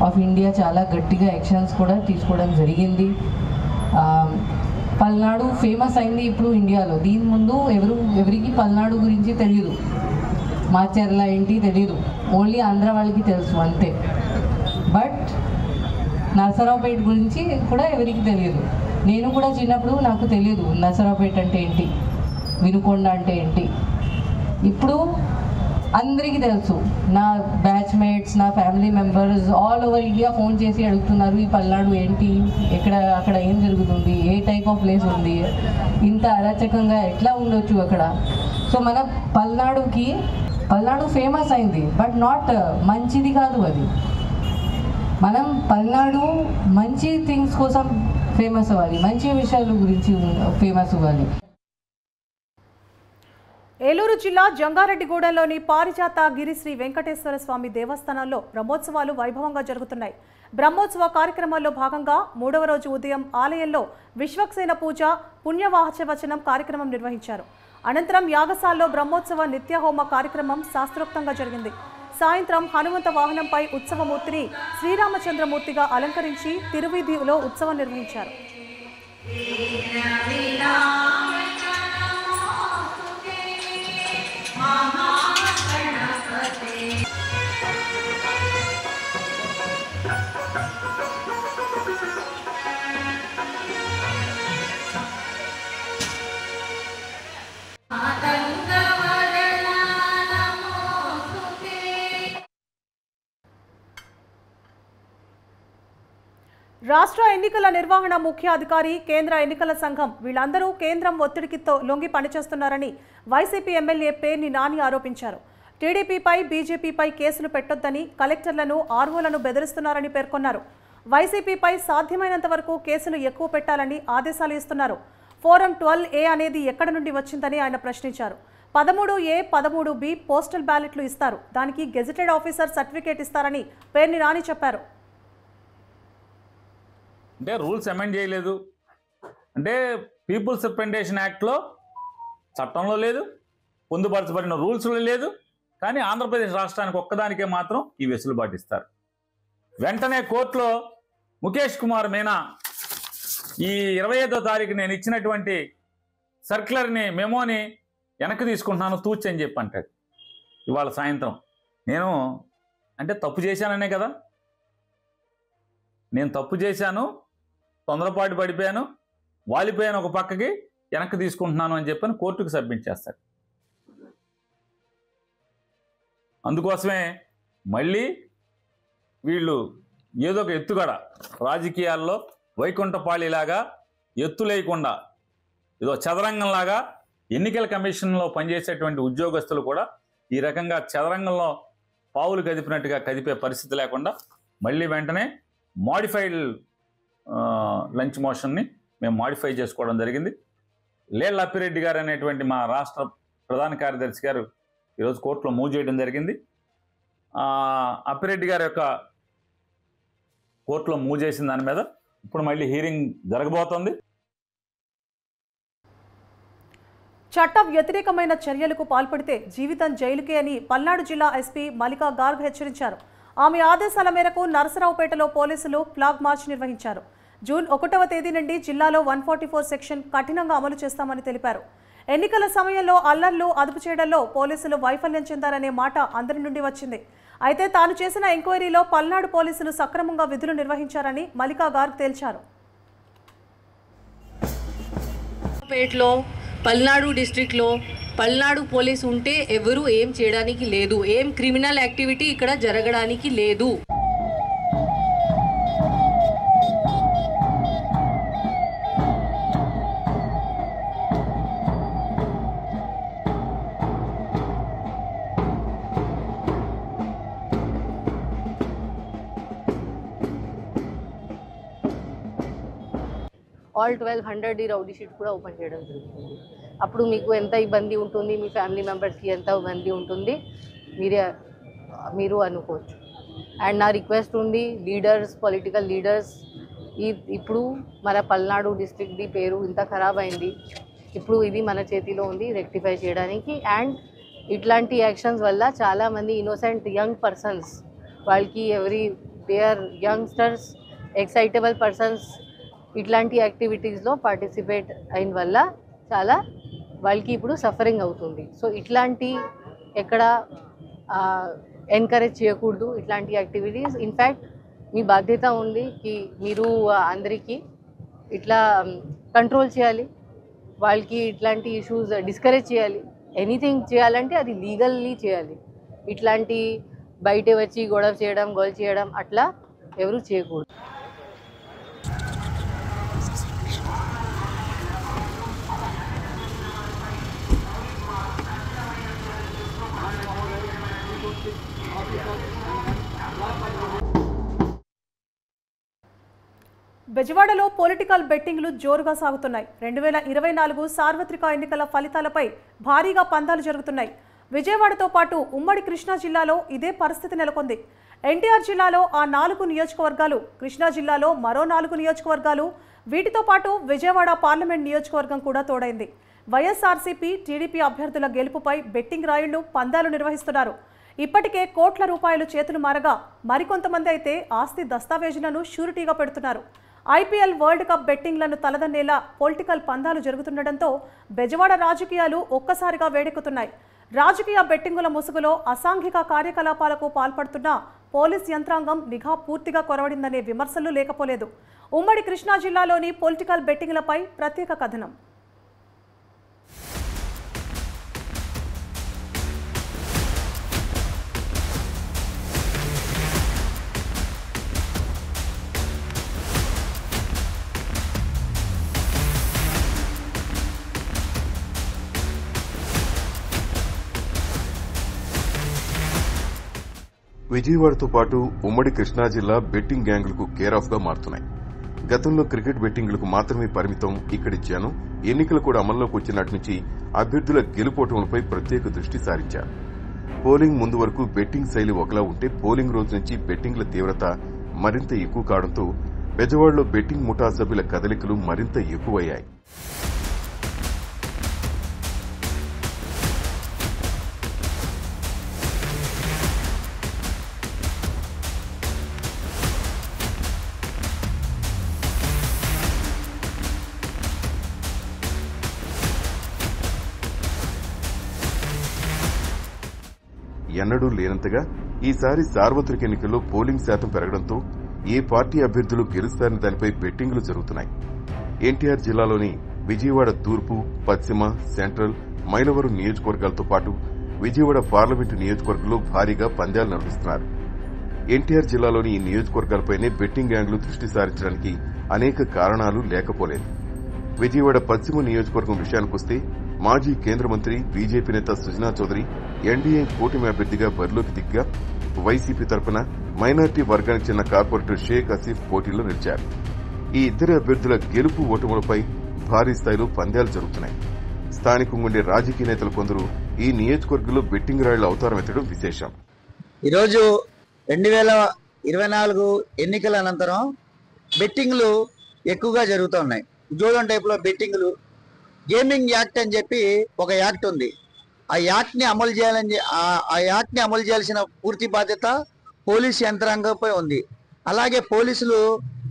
ఆఫ్ ఇండియా చాలా గట్టిగా యాక్షన్స్ కూడా తీసుకోవడం జరిగింది. పల్నాడు ఫేమస్ అయింది ఇప్పుడు ఇండియాలో. దీని ముందు ఎవరికి పల్నాడు గురించి తెలియదు, మాచర్ల ఏంటి తెలియదు, ఓన్లీ ఆంధ్ర వాళ్ళకి తెలుసు అంతే. బట్ నరసరావుపేట గురించి కూడా ఎవరికి తెలియదు. నేను కూడా చిన్నప్పుడు నాకు తెలియదు నరసరావుపేట అంటే ఏంటి, వినుకొండ అంటే ఏంటి. ఇప్పుడు అందరికీ తెలుసు. నా బ్యాచ్మేట్స్, నా family members all over India phone చేసి అడుగుతున్నారు ఈ పల్నాడు ఏంటి, అక్కడ ఏం జరుగుతుంది, ఏ టైప్ ఆఫ్ ప్లేస్ ఉంది, ఇంత అరాచకంగా ఎట్లా ఉండొచ్చు అక్కడ. సో మన పల్నాడు ఫేమస్ అయింది బట్ నాట్ మంచిది కాదు అది. మనం పల్నాడు మంచి థింగ్స్ కోసం ఫేమస్ అవ్వాలి, మంచి విషయాల గురించి ఫేమస్ అవ్వాలి. ఏలూరు జిల్లా జంగారెడ్డిగూడెంలోని పారిజాత గిరిశ్రీ వెంకటేశ్వర స్వామి దేవస్థానంలో బ్రహ్మోత్సవాలు వైభవంగా జరుగుతున్నాయి. బ్రహ్మోత్సవ కార్యక్రమాల్లో భాగంగా 3వ రోజు ఉదయం ఆలయంలో విశ్వక్సేన పూజ, పుణ్యవాచవచనం కార్యక్రమం నిర్వహించారు. అనంతరం యాగశాలలో బ్రహ్మోత్సవ నిత్యహోమ కార్యక్రమం శాస్త్రోక్తంగా జరిగింది. సాయంత్రం హనుమంత వాహనంపై ఉత్సవమూర్తిని శ్రీరామచంద్రమూర్తిగా అలంకరించి తిరువీధిలో ఉత్సవం నిర్వహించారు. రాష్ట్ర ఎన్నికల నిర్వహణ ముఖ్య అధికారి, కేంద్ర ఎన్నికల సంఘం వీళ్ళందరూ కేంద్రం ఒత్తిడికి లొంగి పనిచేస్తున్నారని వైసీపీ ఎమ్మెల్యే పేర్ని నాని ఆరోపించారు. టీడీపీపై, బీజేపీపై కేసులు పెట్టొద్దని కలెక్టర్లను, ఆర్ఓలను బెదిరిస్తున్నారని పేర్కొన్నారు. వైసీపీపై సాధ్యమైనంత వరకు కేసులు ఎక్కువ పెట్టాలని ఆదేశాలు ఇస్తున్నారు. ఫోరం 12A అనేది ఎక్కడి నుండి వచ్చిందని ఆయన ప్రశ్నించారు. 13A, 13B పోస్టల్ బ్యాలెట్లు ఇస్తారు, దానికి గెజిటెడ్ ఆఫీసర్ సర్టిఫికేట్ ఇస్తారని పేర్ని నాని చెప్పారు. అంటే రూల్స్ అమెండ్ చేయలేదు అంటే పీపుల్స్ రిప్రజెంటేషన్ యాక్ట్లో చట్టంలో లేదు, పొందుపరచబడిన రూల్స్లో లేదు. కానీ ఆంధ్రప్రదేశ్ రాష్ట్రానికి ఒక్కదానికే మాత్రం ఈ వెసులుబాటు ఇస్తారు. వెంటనే కోర్టులో ముఖేష్ కుమార్ మీనా ఈ 25వ తారీఖు నేను ఇచ్చినటువంటి సర్క్యులర్ని, మెమోని వెనక్కి తీసుకుంటున్నాను తూచి అని చెప్పి అంటాడు. ఇవాళ సాయంత్రం నేను అంటే తప్పు చేశాననే కదా, నేను తప్పు చేశాను, తొందరపాటు పడిపోయాను, వాలిపోయాను, ఒక పక్కకి వెనక్కి తీసుకుంటున్నాను అని చెప్పని కోర్టుకు సబ్మిట్ చేస్తాడు. అందుకోసమే మళ్ళీ వీళ్ళు ఏదో ఒక ఎత్తుగడ రాజకీయాల్లో వైకుంఠపాళిలాగా ఎత్తు లేకుండా ఏదో చదరంగంలాగా ఎన్నికల కమిషన్లో పనిచేసేటువంటి ఉద్యోగస్తులు కూడా ఈ రకంగా చదరంగంలో పావులు కదిపినట్టుగా కదిపే పరిస్థితి లేకుండా మళ్ళీ వెంటనే మోడిఫైడ్ లంచ్ మోషన్ని మేము మోడిఫై చేసుకోవడం జరిగింది. లేళ్ల అప్పిరెడ్డి గారు అనేటువంటి మా రాష్ట్ర ప్రధాన కార్యదర్శి గారు ఈరోజు కోర్టులో మూవ్ చేయడం జరిగింది. అప్పిరెడ్డి గారి యొక్క కోర్టులో మూవ్ చేసిన దాని మీద ఇప్పుడు మళ్ళీ హీరింగ్ జరగబోతోంది. చట్ట వ్యతిరేకమైన చర్యలకు పాల్పడితే జీవితం జైలుకే అని పల్నాడు జిల్లా ఎస్పీ మల్లికా గార్గ్ హెచ్చరించారు. ఆమె ఆదేశాల మేరకు నరసరావుపేటలో పోలీసులు ఫ్లాగ్ మార్చ్ నిర్వహించారు. జూన్ 1వ తేదీ నుండి జిల్లాలో 144 సెక్షన్ కఠినంగా అమలు చేస్తామని తెలిపారు. ఎన్నికల సమయంలో అల్లర్లు అదుపు చేయడంలో పోలీసులు వైఫల్యం చెందారనే మాట అందరి నుండి వచ్చింది. అయితే తాను చేసిన ఎంక్వైరీలో పల్నాడు పోలీసులు సక్రమంగా విధులు నిర్వహించారని మల్లికా గార్గ్ తేల్చారు. పేటలో పల్నాడు డిస్ట్రిక్ట్లో పల్నాడు పోలీస్ ఉంటే ఎవరు ఏం చేయడానికి లేదు, ఏం క్రిమినల్ యాక్టివిటీ ఇక్కడ జరగడానికి లేదు. ఆల్ 1200 ఈ రౌడీ షీట్ కూడా ఓపెన్ చేయడం జరుగుతుంది. అప్పుడు మీకు ఎంత ఇబ్బంది ఉంటుంది, మీ ఫ్యామిలీ మెంబర్స్కి ఎంత ఇబ్బంది ఉంటుంది మీరు అనుకోవచ్చు. అండ్ నా రిక్వెస్ట్ ఉంది లీడర్స్, పొలిటికల్ లీడర్స్, ఇప్పుడు మన పల్నాడు డిస్ట్రిక్ట్ది పేరు ఇంత ఖరాబ్ అయింది, ఇప్పుడు ఇది మన చేతిలో ఉంది రెక్టిఫై చేయడానికి. అండ్ ఇట్లాంటి యాక్షన్స్ వల్ల చాలామంది ఇన్నోసెంట్ యంగ్ పర్సన్స్, వాళ్ళకి they are youngsters, excitable persons ఇట్లాంటి యాక్టివిటీస్లో పార్టిసిపేట్ అయిన వల్ల చాలా వాళ్ళకి ఇప్పుడు సఫరింగ్ అవుతుంది. సో ఇట్లాంటి ఎక్కడ ఎంకరేజ్ చేయకూడదు ఇట్లాంటి యాక్టివిటీస్. ఇన్ఫ్యాక్ట్ మీ బాధ్యత ఉంది కి మీరు అందరికీ ఇట్లా కంట్రోల్ చేయాలి, వాళ్ళకి ఇట్లాంటి ఇష్యూస్ డిస్కరేజ్ చేయాలి. ఎనీథింగ్ చేయాలంటే అది లీగల్లీ చేయాలి. ఇట్లాంటి బయట వచ్చి గొడవ చేయడం అట్లా ఎవరు చేయకూడదు. బెజవాడలో పొలిటికల్ బెట్టింగ్లు జోరుగా సాగుతున్నాయి. 2024 సార్వత్రిక ఎన్నికల ఫలితాలపై భారీగా పందాలు జరుగుతున్నాయి. విజయవాడతో పాటు ఉమ్మడి కృష్ణా జిల్లాలో ఇదే పరిస్థితి నెలకొంది. ఎన్టీఆర్ జిల్లాలో ఆ 4 నియోజకవర్గాలు, కృష్ణా జిల్లాలో మరో 4 నియోజకవర్గాలు, వీటితో పాటు విజయవాడ పార్లమెంట్ నియోజకవర్గం కూడా తోడైంది. వైఎస్ఆర్సీపీ, టీడీపీ అభ్యర్థుల గెలుపుపై బెట్టింగ్ రాయుళ్లు పందాలు నిర్వహిస్తున్నారు. ఇప్పటికే కోట్ల రూపాయలు చేతులు మారగా మరికొంతమంది అయితే ఆస్తి దస్తావేజులను షూరిటీగా పెడుతున్నారు. ఐపీఎల్ వరల్డ్ కప్ బెట్టింగ్లను తలదన్నేలా పొలిటికల్ పందాలు జరుగుతుండటంతో బెజవాడ రాజకీయాలు ఒక్కసారిగా వేడెక్కుతున్నాయి. రాజకీయ బెట్టింగుల ముసుగులో అసాంఘిక కార్యకలాపాలకు పాల్పడుతున్న పోలీస్ యంత్రాంగం నిఘా పూర్తిగా కొరవడిందనే విమర్శలు లేకపోలేదు. ఉమ్మడి కృష్ణా జిల్లాలోని పొలిటికల్ బెట్టింగ్లపై ప్రత్యేక కథనం. విజయవాడతో పాటు ఉమ్మడి కృష్ణా జిల్లా బెట్టింగ్ గ్యాంగులకు కేర్ ఆఫ్ గా మారుతున్నాయి. గతంలో క్రికెట్ బెట్టింగ్లకు మాత్రమే పరిమితం ఇక్కడి జనం ఎన్నికలు కూడా అమల్లోకి వచ్చినట్టు నుంచి అభ్యర్థుల గెలుపోటములపై ప్రత్యేక దృష్టి సారించారు. పోలింగ్ ముందు వరకు బెట్టింగ్ శైలి ఒకలా ఉంటే పోలింగ్ రోజు నుంచి బెట్టింగ్ల తీవ్రత మరింత ఎక్కువ కావడంతో బెజవాడలో బెట్టింగ్ ముఠా సభ్యుల కదలికలు మరింత ఎక్కువయ్యాయి. ఎన్నడూ లేనంతగా ఈసారి సార్వత్రిక ఎన్నికల్లో పోలింగ్ శాతం పెరగడంతో ఏ పార్టీ అభ్యర్థులు గెలుస్తారని దానిపై బెట్టింగ్లు జరుగుతున్నాయి. ఎన్టీఆర్ జిల్లాలోని విజయవాడ తూర్పు, పశ్చిమ, సెంట్రల్, మైలవరం నియోజకవర్గాలతో పాటు విజయవాడ పార్లమెంటు నియోజకవర్గంలో భారీగా పందాలు నిర్వహిస్తున్నారు. ఎన్టీఆర్ జిల్లాలోని ఈ నియోజకవర్గాలపైనే బెట్టింగ్ గ్యాంగ్లు దృష్టి సారించడానికి అనేక కారణాలు లేకపోలేదు. విజయవాడ పశ్చిమ నియోజకవర్గం విషయానికొస్తే మాజీ కేంద్ర మంత్రి బీజేపీ నేత సుజనా చౌదరి ఎన్డీఏ కూటమి అభ్యర్థిగా బరిలోకి దిగ్గా వైసీపీ తరపున మైనార్టీ వర్గానికి చెందిన కార్పొరేటర్ షేక్ అసీఫ్ పోటీలో నిలిచారు. ఈ ఇద్దరు అభ్యర్థుల గెలుపు ఓటములపై భారీ స్థాయిలో పందాలు జరుగుతున్నాయి. స్థానికంగా ఉండే రాజకీయ నేతలు కొందరు ఈ నియోజకవర్గంలో బెట్టింగ్ రాళ్లు అవతారం ఎత్తడం విశేషం. ఈరోజు 2024 ఎన్నికల అనంతరం బెట్టింగ్లు ఎక్కువగా జరుగుతున్నాయి. ఉద్యోగం టైప్లో బెట్టింగ్లు, గేమింగ్ యాక్ట్ అని చెప్పి ఒక యాక్ట్ ఉంది. ఆ యాక్ట్ని అమలు చేయాల్సిన పూర్తి బాధ్యత పోలీసు యంత్రాంగంపై ఉంది. అలాగే పోలీసులు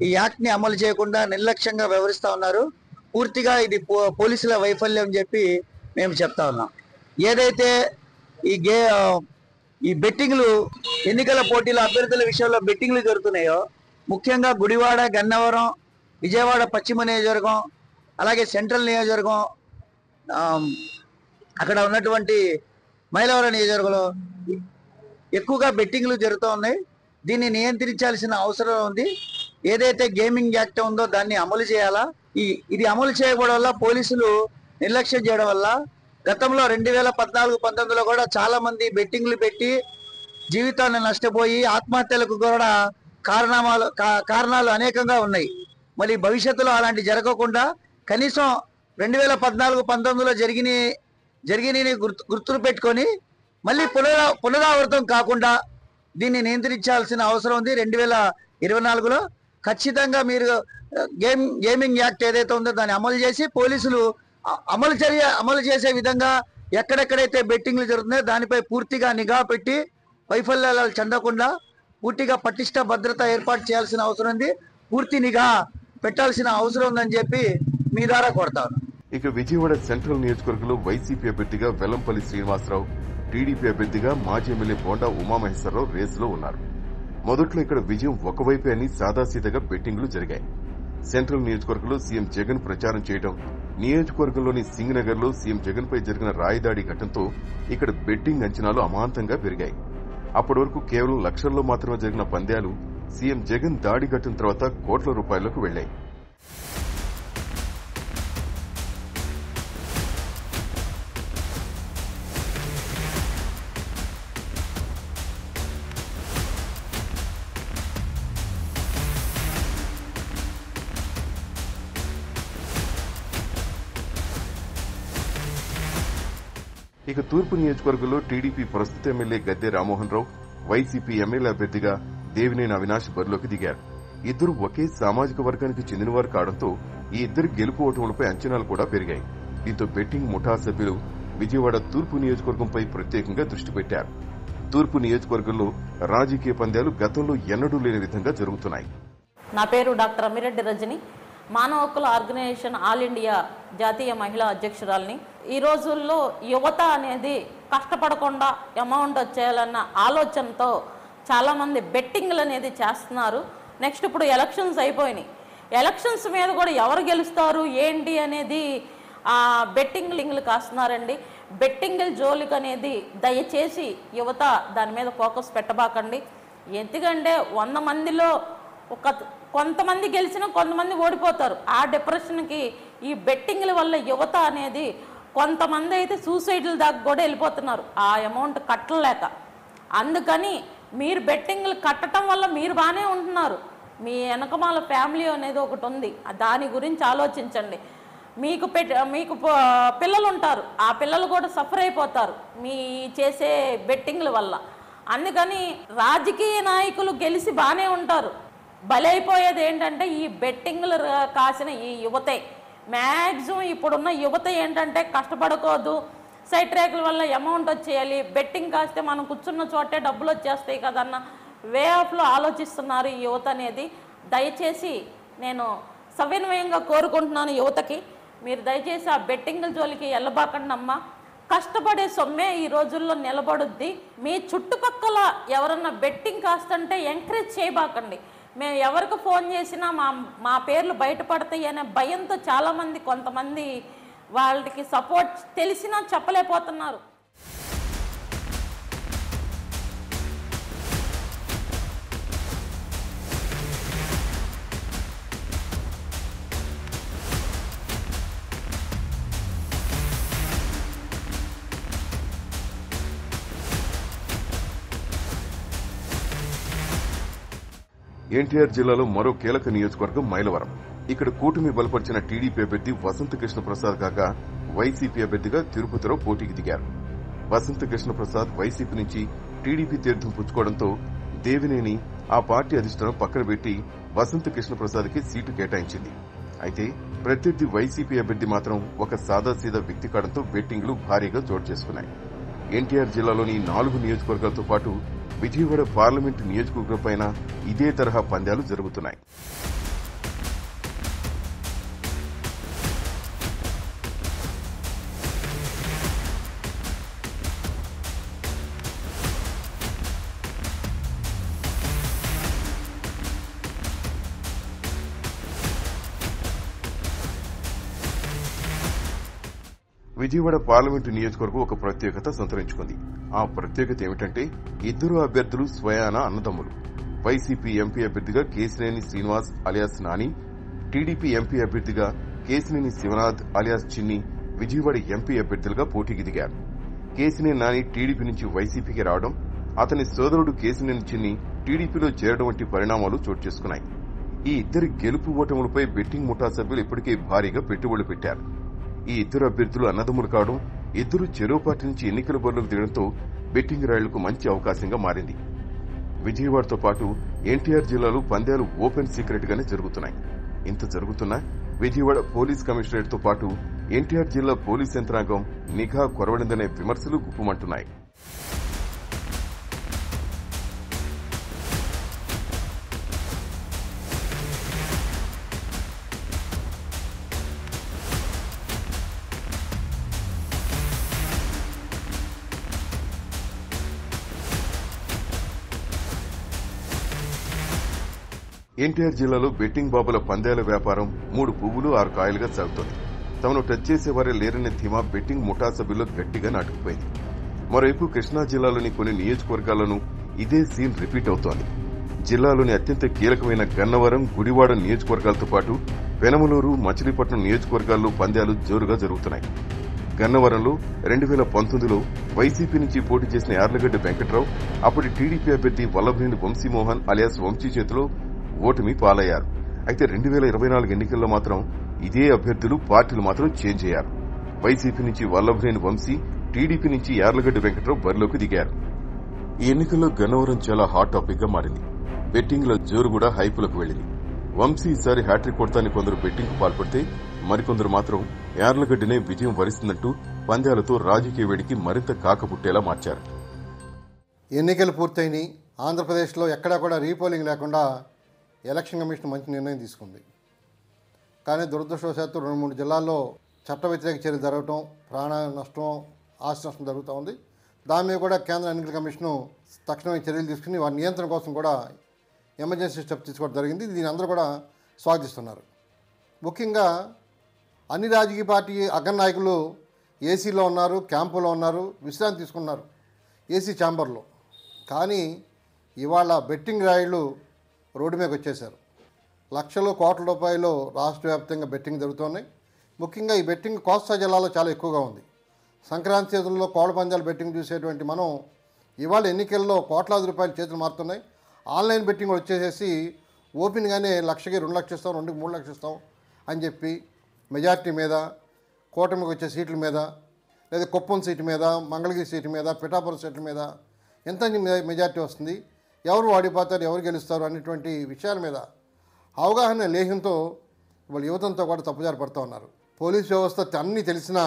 ఈ యాక్ట్ని అమలు చేయకుండా నిర్లక్ష్యంగా వ్యవహరిస్తూ ఉన్నారు. పూర్తిగా ఇది పోలీసుల వైఫల్యం అని చెప్పి మేము చెప్తా ఉన్నాం. ఏదైతే ఈ బెట్టింగ్లు ఎన్నికల పోటీల అభ్యర్థుల విషయంలో బెట్టింగ్లు జరుగుతున్నాయో, ముఖ్యంగా గుడివాడ, గన్నవరం, విజయవాడ పశ్చిమ నియోజకవర్గం, అలాగే సెంట్రల్ నియోజకవర్గం, అక్కడ ఉన్నటువంటి మైలవరం నియోజకవర్గంలో ఎక్కువగా బెట్టింగ్లు జరుగుతూ ఉన్నాయి. దీన్ని నియంత్రించాల్సిన అవసరం ఉంది. ఏదైతే గేమింగ్ యాక్ట్ ఉందో దాన్ని అమలు చేయాలా. ఇది అమలు చేయకపోవడం వల్ల పోలీసులు నిర్లక్ష్యం చేయడం వల్ల గతంలో 2014-19లో కూడా చాలా మంది బెట్టింగ్లు పెట్టి జీవితాన్ని నష్టపోయి ఆత్మహత్యలకు కూడా కారణాలు అనేకంగా ఉన్నాయి. మరి భవిష్యత్తులో అలాంటి జరగకుండా కనీసం 2014-19లో జరిగిన గుర్తులు పెట్టుకొని మళ్ళీ పునరావృతం కాకుండా దీన్ని నియంత్రించాల్సిన అవసరం ఉంది. 2024లో ఖచ్చితంగా మీరు గేమింగ్ యాక్ట్ ఏదైతే ఉందో దాన్ని అమలు చేసి పోలీసులు అమలు చేసే విధంగా ఎక్కడెక్కడైతే బెట్టింగ్లు జరుగుతున్నాయో దానిపై పూర్తిగా నిఘా పెట్టి వైఫల్యాలు చెందకుండా పూర్తిగా పటిష్ట భద్రత ఏర్పాటు చేయాల్సిన అవసరం ఉంది. పూర్తి నిఘా పెట్టాల్సిన అవసరం ఉందని చెప్పి మీ ద్వారా కోరుతాను. ఇక విజయవాడ సెంట్రల్ నియోజకవర్గంలో వైసీపీ అభ్యర్థిగా వెల్లంపల్లి శ్రీనివాసరావు, టీడీపీ అభ్యర్థిగా మాజీ ఎమ్మెల్యే బోండా ఉమామహేశ్వరరావు రేసులో ఉన్నారు. మొదట్లో ఇక్కడ విజయం ఒకవైపే అని సాదాసీదగా బెట్టింగ్లు జరిగాయి. సెంట్రల్ నియోజకవర్గంలో సీఎం జగన్ ప్రచారం చేయడం, నియోజకవర్గంలోని సింగ్ నగర్ లో సీఎం జగన్ పై జరిగిన రాయిదాడి ఘటనతో ఇక్కడ బెట్టింగ్ అంచనాలు అమాంతంగా పెరిగాయి. అప్పటి వరకు కేవలం లక్షల్లో మాత్రమే జరిగిన పంద్యాలు సీఎం జగన్ దాడి ఘటన తర్వాత కోట్ల రూపాయలకు వెళ్లాయి. ఇక తూర్పు నియోజకవర్గంలో టీడీపీ ప్రస్తుత MLA Gadde Rammohan Rao, YCP MLA అభ్యర్థిగా దేవినేని అవినాష్ బరిలోకి దిగారు. ఇద్దరు ఒకే సామాజిక వర్గానికి చెందినవారు కావడంతో ఈ ఇద్దరు గెలుపు ఓటములపై అంచనాలు కూడా పెరిగాయి. దీంతో బెట్టింగ్ ముఠా సభ్యులు విజయవాడ తూర్పు నియోజకవర్గంపై ప్రత్యేకంగా దృష్టి పెట్టారు. తూర్పు నియోజకవర్గంలో రాజకీయ పందాలు గతంలో ఎన్నడూ లేని విధంగా జరుగుతున్నాయి. నా పేరు డాక్టర్ అమ్మిరెడ్డి రజని, మానవ హక్కుల ఆర్గనైజేషన్ ఆల్ ఇండియా జాతీయ మహిళా అధ్యక్షురాలిని. ఈ రోజుల్లో యువత అనేది కష్టపడకుండా అమౌంట్ వచ్చేయాలన్న ఆలోచనతో చాలామంది బెట్టింగ్లు అనేది చేస్తున్నారు. నెక్స్ట్ ఇప్పుడు ఎలక్షన్స్ అయిపోయినాయి. ఎలక్షన్స్ మీద కూడా ఎవరు గెలుస్తారు ఏంటి అనేది బెట్టింగ్ లింకులు కాస్తున్నారండి. బెట్టింగ్ల జోలికి అనేది దయచేసి యువత దాని మీద ఫోకస్ పెట్టబాకండి. ఎందుకంటే 100 మందిలో కొంతమంది గెలిచినా కొంతమంది ఓడిపోతారు. ఆ డిప్రెషన్కి ఈ బెట్టింగ్ల వల్ల యువత అనేది కొంతమంది అయితే సూసైడ్ల దాకా కూడా వెళ్ళిపోతున్నారు ఆ అమౌంట్ కట్టలేక. అందుకని మీరు బెట్టింగ్లు కట్టడం వల్ల మీరు బాగానే ఉంటున్నారు, మీ వెనకమాల ఫ్యామిలీ అనేది ఒకటి ఉంది, దాని గురించి ఆలోచించండి. మీకు పిల్లలు ఉంటారు, ఆ పిల్లలు కూడా సఫర్ అయిపోతారు మీ చేసే బెట్టింగ్ల వల్ల. అందుకని రాజకీయ నాయకులు గెలిచి బాగానే ఉంటారు, బలైపోయేది ఏంటంటే ఈ బెట్టింగ్లు కాసిన ఈ యువతే. మ్యాక్సిమం ఇప్పుడున్న యువత ఏంటంటే కష్టపడకూడదు, సైట్ ట్రాక్ల వల్ల అమౌంట్ వచ్చేయాలి, బెట్టింగ్ కాస్తే మనం కూర్చున్న చోటే డబ్బులు వచ్చేస్తాయి కదన్న వే ఆఫ్లో ఆలోచిస్తున్నారు ఈ యువత అనేది. దయచేసి నేను సవినయంగా కోరుకుంటున్నాను యువతకి, మీరు దయచేసి ఆ బెట్టింగ్ల జోలికి వెళ్ళబాకండి అమ్మా. కష్టపడే సొమ్మే ఈ రోజుల్లో నిలబడుద్ది. మీ చుట్టుపక్కల ఎవరన్నా బెట్టింగ్ కాస్తుంటే ఎంకరేజ్ చేయబాకండి. మేము ఎవరికి ఫోన్ చేసినా మా పేర్లు బయటపడతాయి అనే భయంతో చాలామంది కొంతమంది వాళ్ళకి సపోర్ట్ తెలిసినా చెప్పలేకపోతున్నారు. ఎన్టీఆర్ జిల్లాలో మరో కీలక నియోజకవర్గం మైలవరం. ఇక్కడ కూటమి బలపరిచిన టీడీపీ అభ్యర్థి వసంత కృష్ణ ప్రసాద్ కాగా వైసీపీ అభ్యర్థిగా తిరుపతిలో పోటీకి దిగారు. వసంత కృష్ణ ప్రసాద్ వైసీపీ నుంచి టీడీపీ తీర్థం పుచ్చుకోవడంతో దేవినేని ఆ పార్టీ అధిష్టానం పక్కన పెట్టి వసంత కృష్ణ ప్రసాద్ కి సీటు కేటాయించింది. అయితే ప్రత్యర్థి వైసీపీ అభ్యర్థి మాత్రం ఒక సాదాసీదా వ్యక్తి కావడంతో బెట్టింగ్లు భారీగా చోటు చేసుకున్నాయి. ఎన్టీఆర్ జిల్లాలోని 4 నియోజకవర్గాలతో పాటు విజయవాడ పార్లమెంటు నియోజకవర్గంపైన ఇదే తరహా పందాలు జరుగుతున్నాయి. విజయవాడ పార్లమెంటు నియోజకవర్గం ఒక ప్రత్యేకత సంతరించుకుంది. ఆ ప్రత్యేకత ఏమిటంటే ఇద్దరు అభ్యర్థులు స్వయాన అన్నదమ్ములు. వైసీపీ ఎంపీ అభ్యర్థిగా Kesineni Srinivas alias Nani, TDP MP అభ్యర్థిగా కేశినేని శివనాథ్ అలియాస్ చిన్ని విజయవాడ ఎంపీ అభ్యర్థులుగా పోటీకి దిగారు. కేశినేని నాని టీడీపీ నుంచి వైసీపీకి రావడం, అతని సోదరుడు కేశినేని చిన్ని టీడీపీలో చేరడం వంటి పరిణామాలు చోటు చేసుకున్నాయి. ఈ ఇద్దరి గెలుపు ఓటములపై బెట్టింగ్ ముఠా సభ్యులు ఇప్పటికే భారీగా పెట్టుబడులు పెట్టారు. ఈ ఇద్దరు అభ్యర్థులు అన్నదమ్ములు కావడం, ఇద్దరు చెరో పార్టీ నుంచి ఎన్నికల బరిలోకి దిగడంతో బెట్టింగ్ రాయుళ్లకు మంచి అవకాశంగా మారింది. విజయవాడతో పాటు ఎన్టీఆర్ జిల్లాలో పందాలు ఓపెన్ సీక్రెట్ గానే జరుగుతున్నాయి. ఇంత జరుగుతున్నా విజయవాడ పోలీస్ కమిషనరేట్ తో పాటు ఎన్టీఆర్ జిల్లా పోలీస్ యంత్రాంగం నిఘా కొరవడిందనే విమర్శలు గుప్పుమంటున్నాయి. ఎన్టీఆర్ జిల్లాలో బెట్టింగ్ బాబుల పందేల వ్యాపారం 3 పువ్వులు 6 కాయలుగా సాగుతోంది. తమను టచ్ చేసేవారే లేరనే ధీమా బెట్టింగ్ ముఠా సభ్యుల్లో గట్టిగా నాటుకుపోయింది. మరోవైపు కృష్ణా జిల్లాలోని కొన్ని నియోజకవర్గాల్లోనూ ఇదే సీన్ రిపీట్ అవుతోంది. జిల్లాలోని అత్యంత కీలకమైన గన్నవరం, గుడివాడ నియోజకవర్గాలతో పాటు పెనమలూరు, మచిలీపట్నం నియోజకవర్గాల్లో పందాలు జోరుగా జరుగుతున్నాయి. గన్నవరంలో 2019లో వైసీపీ నుంచి పోటీ చేసిన యార్లగడ్డ వెంకట్రావు అప్పటి టీడీపీ అభ్యర్థి వల్లభనేని వంశీమోహన్ అలియాస్ వంశీ చేతిలో ఓటమి పాలయ్యారు. అయితే 2024 ఎన్నికల్లో మాత్రం ఇదే అభ్యర్థులు, పార్టీలు మాత్రం చేంజ్ అయ్యారు. వైసీపీ నుంచి వల్లభనేని వంశీ, టీడీపీ నుంచి యార్లగడ్డ వెంకట్రావు బరిలోకి దిగారు. ఈ ఎన్నికల్లో గన్నవరం చాలా హాట్ టాపిక్ గా మారింది. బెట్టింగ్ల జోరు కూడా హైపులకు వెళ్లింది. వంశీ ఈసారి హ్యాట్రిక్ కొడతాని కొందరు బెట్టింగ్ పాల్పడితే మరికొందరు మాత్రం యార్లగడ్డనే విజయం వరిస్తుందంటూ పందాలతో రాజకీయ వేడికి మరింత కాకపుట్టేలా మార్చారు. ఎన్నికలు పూర్తయినాయి. ఆంధ్రప్రదేశ్లో ఎక్కడా కూడా రీపోలింగ్ లేకుండా ఎలక్షన్ కమిషన్ మంచి నిర్ణయం తీసుకుంది. కానీ దురదృష్టవశాత్తు 2-3 జిల్లాల్లో చట్ట వ్యతిరేక చర్యలు జరగటం, ప్రాణ నష్టం, ఆస్తి నష్టం జరుగుతూ ఉంది. దాని మీద కూడా కేంద్ర ఎన్నికల కమిషను తక్షణమే చర్యలు తీసుకుని వారి నియంత్రణ కోసం కూడా ఎమర్జెన్సీ స్టెప్ తీసుకోవడం జరిగింది. దీని అందరూ కూడా స్వాగతిస్తున్నారు. ముఖ్యంగా అన్ని రాజకీయ పార్టీ అగ్రనాయకులు ఏసీలో ఉన్నారు, క్యాంపులో ఉన్నారు, విశ్రాంతి తీసుకున్నారు ఏసీ ఛాంబర్లో. కానీ ఇవాళ బెట్టింగ్ రాయుళ్ళు రోడ్డు మీదకి వచ్చేశారు. లక్షలు, కోట్ల రూపాయలు రాష్ట్ర వ్యాప్తంగా బెట్టింగ్ జరుగుతున్నాయి. ముఖ్యంగా ఈ బెట్టింగ్ కోస్తా జిల్లాలో చాలా ఎక్కువగా ఉంది. సంక్రాంతి సీజన్లో కోళ్ల పందాలు బెట్టింగ్ చూసేటువంటి మనం ఇవాళ ఎన్నికల్లో కోట్లాది రూపాయలు చేతులు మారుతున్నాయి. ఆన్లైన్ బెట్టింగ్ కూడా వచ్చేసేసి ఓపెన్గానే 1,00,000కి 2 లక్షలు ఇస్తాం, 2కి 3 లక్షలు ఇస్తాం అని చెప్పి మెజార్టీ మీద, కూటమికి వచ్చే సీట్ల మీద, లేదా కుప్పం సీటు మీద, మంగళగిరి సీటు మీద, పిఠాపురం సీట్ల మీద ఎంత మెజార్టీ వస్తుంది, ఎవరు వాడిపోతారు, ఎవరు గెలుస్తారు అనేటువంటి విషయాల మీద అవగాహన లేహంతో వాళ్ళు యువతంతో కూడా తప్పుదారి పడుతూ ఉన్నారు. పోలీస్ వ్యవస్థ అన్నీ తెలిసినా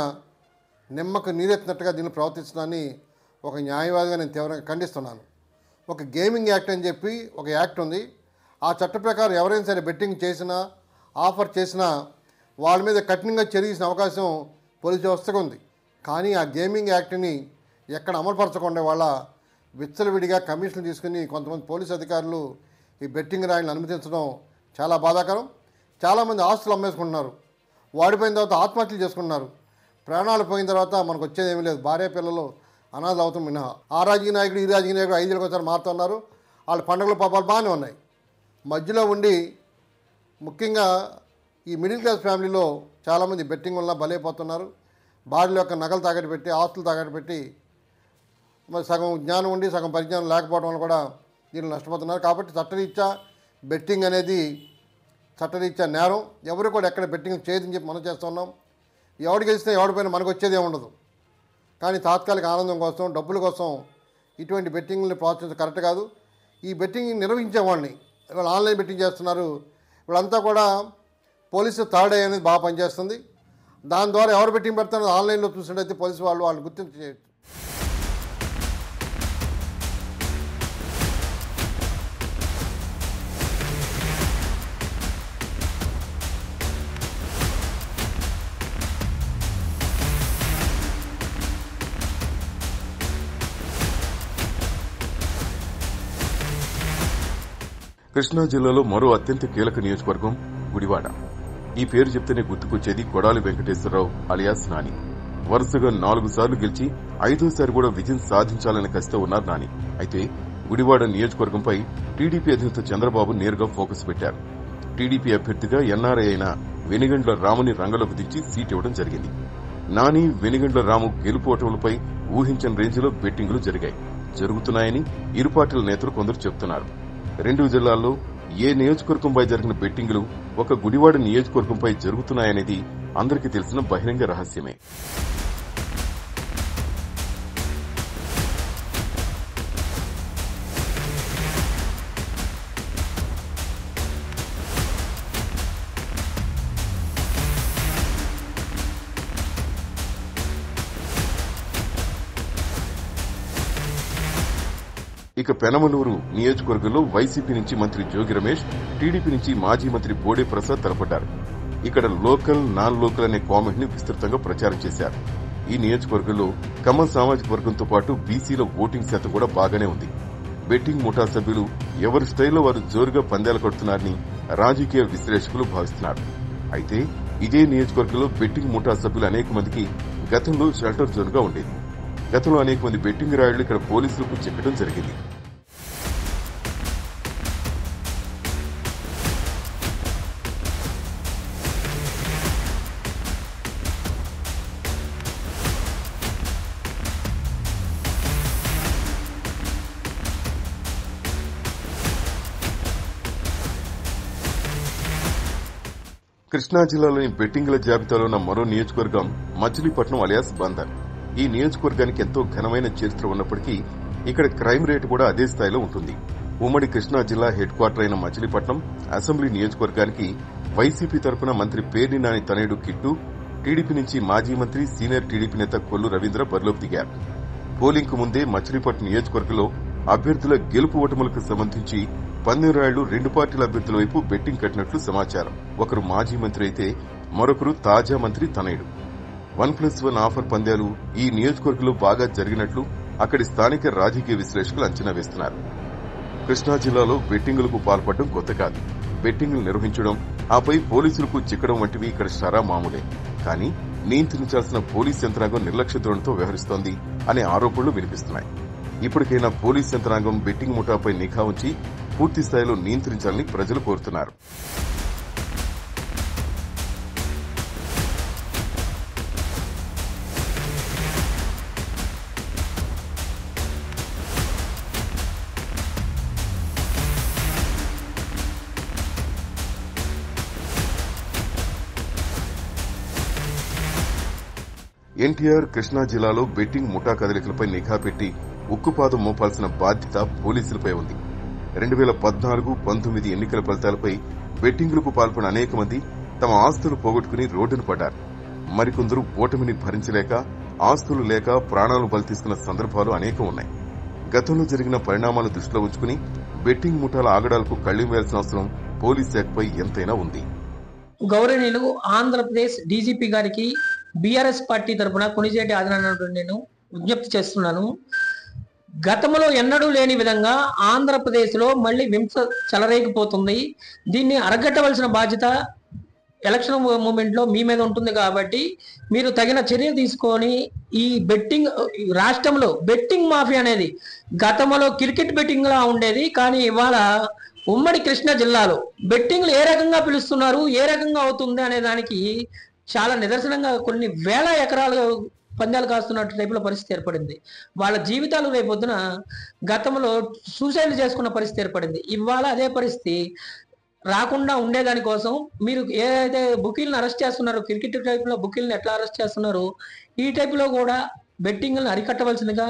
నిమ్మకు నీరెత్తినట్టుగా దీన్ని ప్రవర్తిస్తున్నానని ఒక న్యాయవాదిగా నేను తీవ్రంగా ఖండిస్తున్నాను. ఒక గేమింగ్ యాక్ట్ అని చెప్పి ఒక యాక్ట్ ఉంది. ఆ చట్ట ప్రకారం ఎవరైనా సరే బెట్టింగ్ చేసినా, ఆఫర్ చేసినా వాళ్ళ మీద కఠినంగా చర్యసిన అవకాశం పోలీస్ వ్యవస్థకు ఉంది. కానీ ఆ గేమింగ్ యాక్ట్ని ఎక్కడ అమలుపరచకుండా వాళ్ళ విచ్చలవిడిగా కమిషన్లు తీసుకుని కొంతమంది పోలీసు అధికారులు ఈ బెట్టింగ్ రాయిలను అనుమతించడం చాలా బాధాకరం. చాలామంది ఆస్తులు అమ్మేసుకుంటున్నారు, వాడిపోయిన తర్వాత ఆత్మహత్యలు చేసుకుంటున్నారు. ప్రాణాలు పోయిన తర్వాత మనకు వచ్చేది ఏమీ లేదు, భార్య పిల్లలు అనాథలు అవుతాం మినహా. ఆ రాజకీయ నాయకుడు ఈ రాజకీయ నాయకుడు 5 ఏళ్ళకి ఒకసారి మారుతున్నారు. వాళ్ళ పండుగల పాపాలు బాగానే ఉన్నాయి. మధ్యలో ఉండి ముఖ్యంగా ఈ మిడిల్ క్లాస్ ఫ్యామిలీలో చాలామంది బెట్టింగ్ వల్ల బలైపోతున్నారు. భార్యల యొక్క నగలు తాకట్టు పెట్టి, ఆస్తులు తాకట్టు పెట్టి, మరి సగం జ్ఞానం ఉండి సగం పరిజ్ఞానం లేకపోవడం వల్ల కూడా దీన్ని నష్టపోతున్నారు. కాబట్టి చట్టరీత్యా బెట్టింగ్ అనేది చట్టరీత్యా నేరం. ఎవరు కూడా ఎక్కడ బెట్టింగ్ చేయదని చెప్పి మనం చేస్తున్నాం. ఎవడు గెలిచినా ఎవడిపోయినా మనకు వచ్చేదే ఉండదు. కానీ తాత్కాలిక ఆనందం కోసం, డబ్బుల కోసం ఇటువంటి బెట్టింగ్ని ప్రోత్సహించడం కరెక్ట్ కాదు. ఈ బెట్టింగ్ నిర్వహించే వాళ్ళని వాళ్ళు ఆన్లైన్ బెట్టింగ్ చేస్తున్నారు. వీళ్ళంతా కూడా పోలీసు థర్డ్ ఐ అనేది బాగా పనిచేస్తుంది. దాని ద్వారా ఎవరు బెట్టింగ్ పెడతారో ఆన్లైన్లో చూసినట్టయితే పోలీసు వాళ్ళు గుర్తించి చేయొచ్చు. కృష్ణా జిల్లాలో మరో అత్యంత కీలక నియోజకవర్గం గుడివాడ. ఈ పేరు చెప్తేనే గుర్తుకొచ్చేది కొడాలి వెంకటేశ్వరరావు అలియాస్ నాని. వరుసగా 4 సార్లు గెలిచి 5వ కూడా విజయం సాధించాలని కసితో ఉన్నారు నాని. అయితే గుడివాడ నియోజకవర్గంపై టీడీపీ అధినేత చంద్రబాబు నేరుగా ఫోకస్ పెట్టారు. టీడీపీ అభ్యర్థిగా ఎన్ఆర్ఐ అయిన వెనిగండ్ల రాముని రంగంలోకి దించి సీట్ ఇవ్వడం జరిగింది. నాని, వెనిగండ్ల రాము గెలుపు ఓటములపై ఊహించని రేంజ్లో బెట్టింగులు జరుగుతున్నాయని ఇరు పార్టీల నేతలు కొందరు చెబుతున్నారు. 2 జిల్లాల్లో ఏ నియోజకవర్గంపై జరిగిన బెట్టింగులు ఒక గుడివాడ నియోజకవర్గంపై జరుగుతున్నాయనేది అందరికీ తెలిసిన బహిరంగ రహస్యమే. ఇక పెనమలూరు నియోజకవర్గంలో వైసీపీ నుంచి మంత్రి జోగి రమేష్, టీడీపీ నుంచి మాజీ మంత్రి బోడే ప్రసాద్ తలపడ్డారు. ఇక్కడ లోకల్, నాన్ లోకల్ అనే కామెంట్ ని విస్తృతంగా ప్రచారం చేశారు. ఈ నియోజకవర్గంలో కమ్మ సామాజిక వర్గంతో పాటు బీసీల ఓటింగ్ శాతం కూడా బాగానే ఉంది. బెట్టింగ్ ముఠా సభ్యులు ఎవరి స్టైల్లో వారు జోరుగా పందాలు కడుతున్నారని రాజకీయ విశ్లేషకులు భావిస్తున్నారు. అయితే ఇదే నియోజకవర్గంలో బెట్టింగ్ ముఠా సభ్యులు అనేక మందికి గతంలో షెల్టర్ జోన్ గా ఉండేది. గతంలో అనేక మంది బెట్టింగ్ రాయుళ్లు ఇక్కడ పోలీసులకు చిక్కడం జరిగింది. కృష్ణా జిల్లాలోని బెట్టింగ్ల జాబితాలో ఉన్న మరో నియోజకవర్గం మచిలీపట్నం అలియాస్ బందర్. ఈ నియోజకవర్గానికి ఎంతో ఘనమైన చరిత్ర ఉన్నప్పటికీ ఇక్కడ క్రైమ్ రేటు కూడా అదే స్థాయిలో ఉంటుంది. ఉమ్మడి కృష్ణా జిల్లా హెడ్ క్వార్టర్ అయిన మచిలీపట్నం అసెంబ్లీ నియోజకవర్గానికి వైసీపీ తరపున మంత్రి పేర్ని నాని తనయుడు కిట్టు, టీడీపీ నుంచి మాజీ మంత్రి సీనియర్ టీడీపీ నేత కొల్లు రవీంద్ర బరిలోకి దిగారు. పోలింగ్ కు ముందే మచిలీపట్నం నియోజకవర్గంలో అభ్యర్థుల గెలుపు ఓటములకు సంబంధించి 12 రాళ్లు 2 పార్టీల అభ్యర్థుల వైపు బెట్టింగ్ కట్టినట్లు సమాచారం. ఒకరు మాజీ మంత్రి అయితే మరొకరు తాజా మంత్రి తనయుడు. 1+1 ఆఫర్ పందాలు ఈ నియోజకవర్గంలో బాగా జరిగినట్లు అక్కడి స్థానిక రాజకీయ విశ్లేషకులు అంచనా వేస్తున్నారు. కృష్ణా జిల్లాలో బెట్టింగులకు పాల్పడడం కొత్త కాదు. బెట్టింగులు నిర్వహించడం, ఆపై పోలీసులకు చిక్కడం వంటివి ఇక్కడ షరా మామూలే. కానీ నియంత్రించాల్సిన పోలీస్ యంత్రాంగం నిర్లక్ష్య ధోరణితో వ్యవహరిస్తోంది అనే ఆరోపణలు వినిపిస్తున్నాయి. ఇప్పటికైనా పోలీస్ యంత్రాంగం బెట్టింగ్ ముఠాపై నిఘా ఉంచి పూర్తి స్థాయిలో నియంత్రించాలని ప్రజలు కోరుతున్నారు. ఎన్టీఆర్ కృష్ణా జిల్లాలో బెట్టింగ్ ముఠా కదలికలపై నిఘా పెట్టి ఉక్కుపాదం మోపాల్సిన బాధ్యత పోలీసులపై ఉంది. 2014-19 ఎన్నికల ఫలితాలపై బెట్టింగులకు పాల్పడిన అనేక మంది తమ ఆస్తులు పోగొట్టుకుని రోడ్డును పడ్డారు. మరికొందరు ఓటమిని భరించలేక ఆస్తులు లేక ప్రాణాలు బలి తీసుకున్న సందర్భాలు అనేకం ఉన్నాయి. గతంలో జరిగిన పరిణామాలను దృష్టిలో ఉంచుకుని బెట్టింగ్ ముఠాల ఆగడాలకు కళ్లెం వేయాల్సిన అవసరం పోలీస్ శాఖపై ఎంతైనా ఉంది. గౌరవనీయులు ఆంధ్రప్రదేశ్ డీజీపీ గారికి బీఆర్ఎస్ పార్టీ తరఫున కొణిజేటి ఆదినారాయణ నేను విజ్ఞప్తి చేస్తున్నాను. గతంలో ఎన్నడూ లేని విధంగా ఆంధ్రప్రదేశ్లో మళ్ళీ హింస చెలరేగిపోతుంది. దీన్ని అరగట్టవలసిన బాధ్యత ఎలక్షన్ మూమెంట్లో మీ మీద ఉంటుంది కాబట్టి మీరు తగిన చర్య తీసుకొని ఈ బెట్టింగ్ రాష్ట్రంలో బెట్టింగ్ మాఫియా అనేది గతంలో క్రికెట్ బెట్టింగ్ లా ఉండేది, కానీ ఇవాళ ఉమ్మడి కృష్ణా జిల్లాలో బెట్టింగ్లు ఏ రకంగా పిలుస్తున్నారు, ఏ రకంగా అవుతుంది అనే దానికి చాలా నిదర్శనంగా కొన్ని వేల ఎకరాలు పందాలు కాస్తున్నట్టు టైపులో పరిస్థితి ఏర్పడింది. వాళ్ళ జీవితాలు రేపొద్దున గతంలో సూసైడ్ చేసుకున్న పరిస్థితి ఏర్పడింది. ఇవాళ అదే పరిస్థితి రాకుండా ఉండేదాని కోసం మీరు ఏదైతే బుకీలను అరెస్ట్ చేస్తున్నారో, క్రికెట్ టైపులో బుకీలను ఎట్లా అరెస్ట్ చేస్తున్నారో ఈ టైపులో కూడా బెట్టింగ్లను అరికట్టవలసిందిగా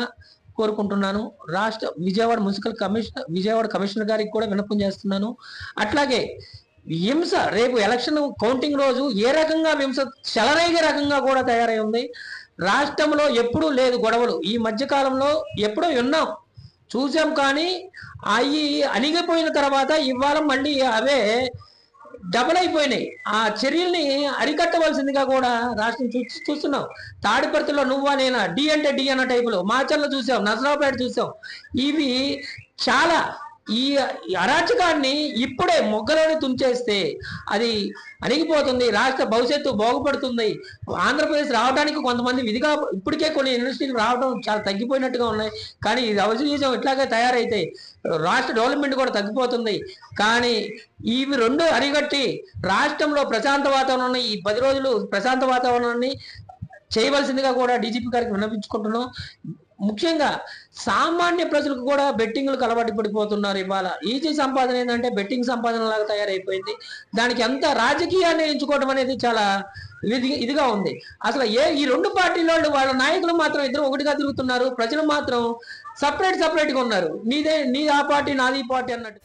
కోరుకుంటున్నాను. రాష్ట్ర విజయవాడ కమిషనర్ గారికి కూడా విన్నపం చేస్తున్నాను. అట్లాగే హింస రేపు ఎలక్షన్ కౌంటింగ్ రోజు ఏ రకంగా హింస చెలరేగే రకంగా కూడా తయారై ఉంది. రాష్ట్రంలో ఎప్పుడూ లేదు గొడవలు. ఈ మధ్య కాలంలో ఎప్పుడో విన్నాం, చూసాం, కానీ అవి అణిగిపోయిన తర్వాత ఇవాళ మళ్ళీ అవే డబల్ అయిపోయినాయి. ఆ చర్యల్ని అరికట్టవలసిందిగా కూడా రాష్ట్రం చూస్తున్నాం. తాడిపర్తిలో నువ్వా నేనా, డి అంటే డి అన్న టైపులో, మాచర్లో చూసాం, నసరావుపేట చూసాం. ఇవి చాలా ఈ అరాచకాన్ని ఇప్పుడే మొగ్గలోనే తుంచేస్తే అది అణిగిపోతుంది, రాష్ట్ర భవిష్యత్తు బాగుపడుతుంది. ఆంధ్రప్రదేశ్ రావడానికి కొంతమంది విధిగా ఇప్పటికే కొన్ని యూనివర్సిటీలు రావడం చాలా తగ్గిపోయినట్టుగా ఉన్నాయి. కానీ ఇది అవసరం ఇట్లాగే తయారైతే రాష్ట్ర డెవలప్మెంట్ కూడా తగ్గిపోతుంది. కానీ ఇవి రెండు అరిగట్టి రాష్ట్రంలో ప్రశాంత వాతావరణాన్ని, ఈ 10 రోజులు ప్రశాంత వాతావరణాన్ని చేయవలసిందిగా కూడా డీజీపీ గారికి విన్నపించుకుంటున్నాం. ముఖ్యంగా సామాన్య ప్రజలకు కూడా బెట్టింగ్లకు అలవాటు పడిపోతున్నారు. ఇవాళ ఈజీ సంపాదన ఏంటంటే బెట్టింగ్ సంపాదన లాగా తయారైపోయింది. దానికి ఎంత రాజకీయాన్ని ఎంచుకోవడం అనేది చాలా ఇదిగా ఉంది. అసలు ఈ రెండు పార్టీల వాళ్ళు వాళ్ళ నాయకులు మాత్రం ఇద్దరు ఒకటిగా తిరుగుతున్నారు, ప్రజలు మాత్రం సపరేట్గా ఉన్నారు. నీ ఆ పార్టీ నాది ఈ పార్టీ అన్నట్టు.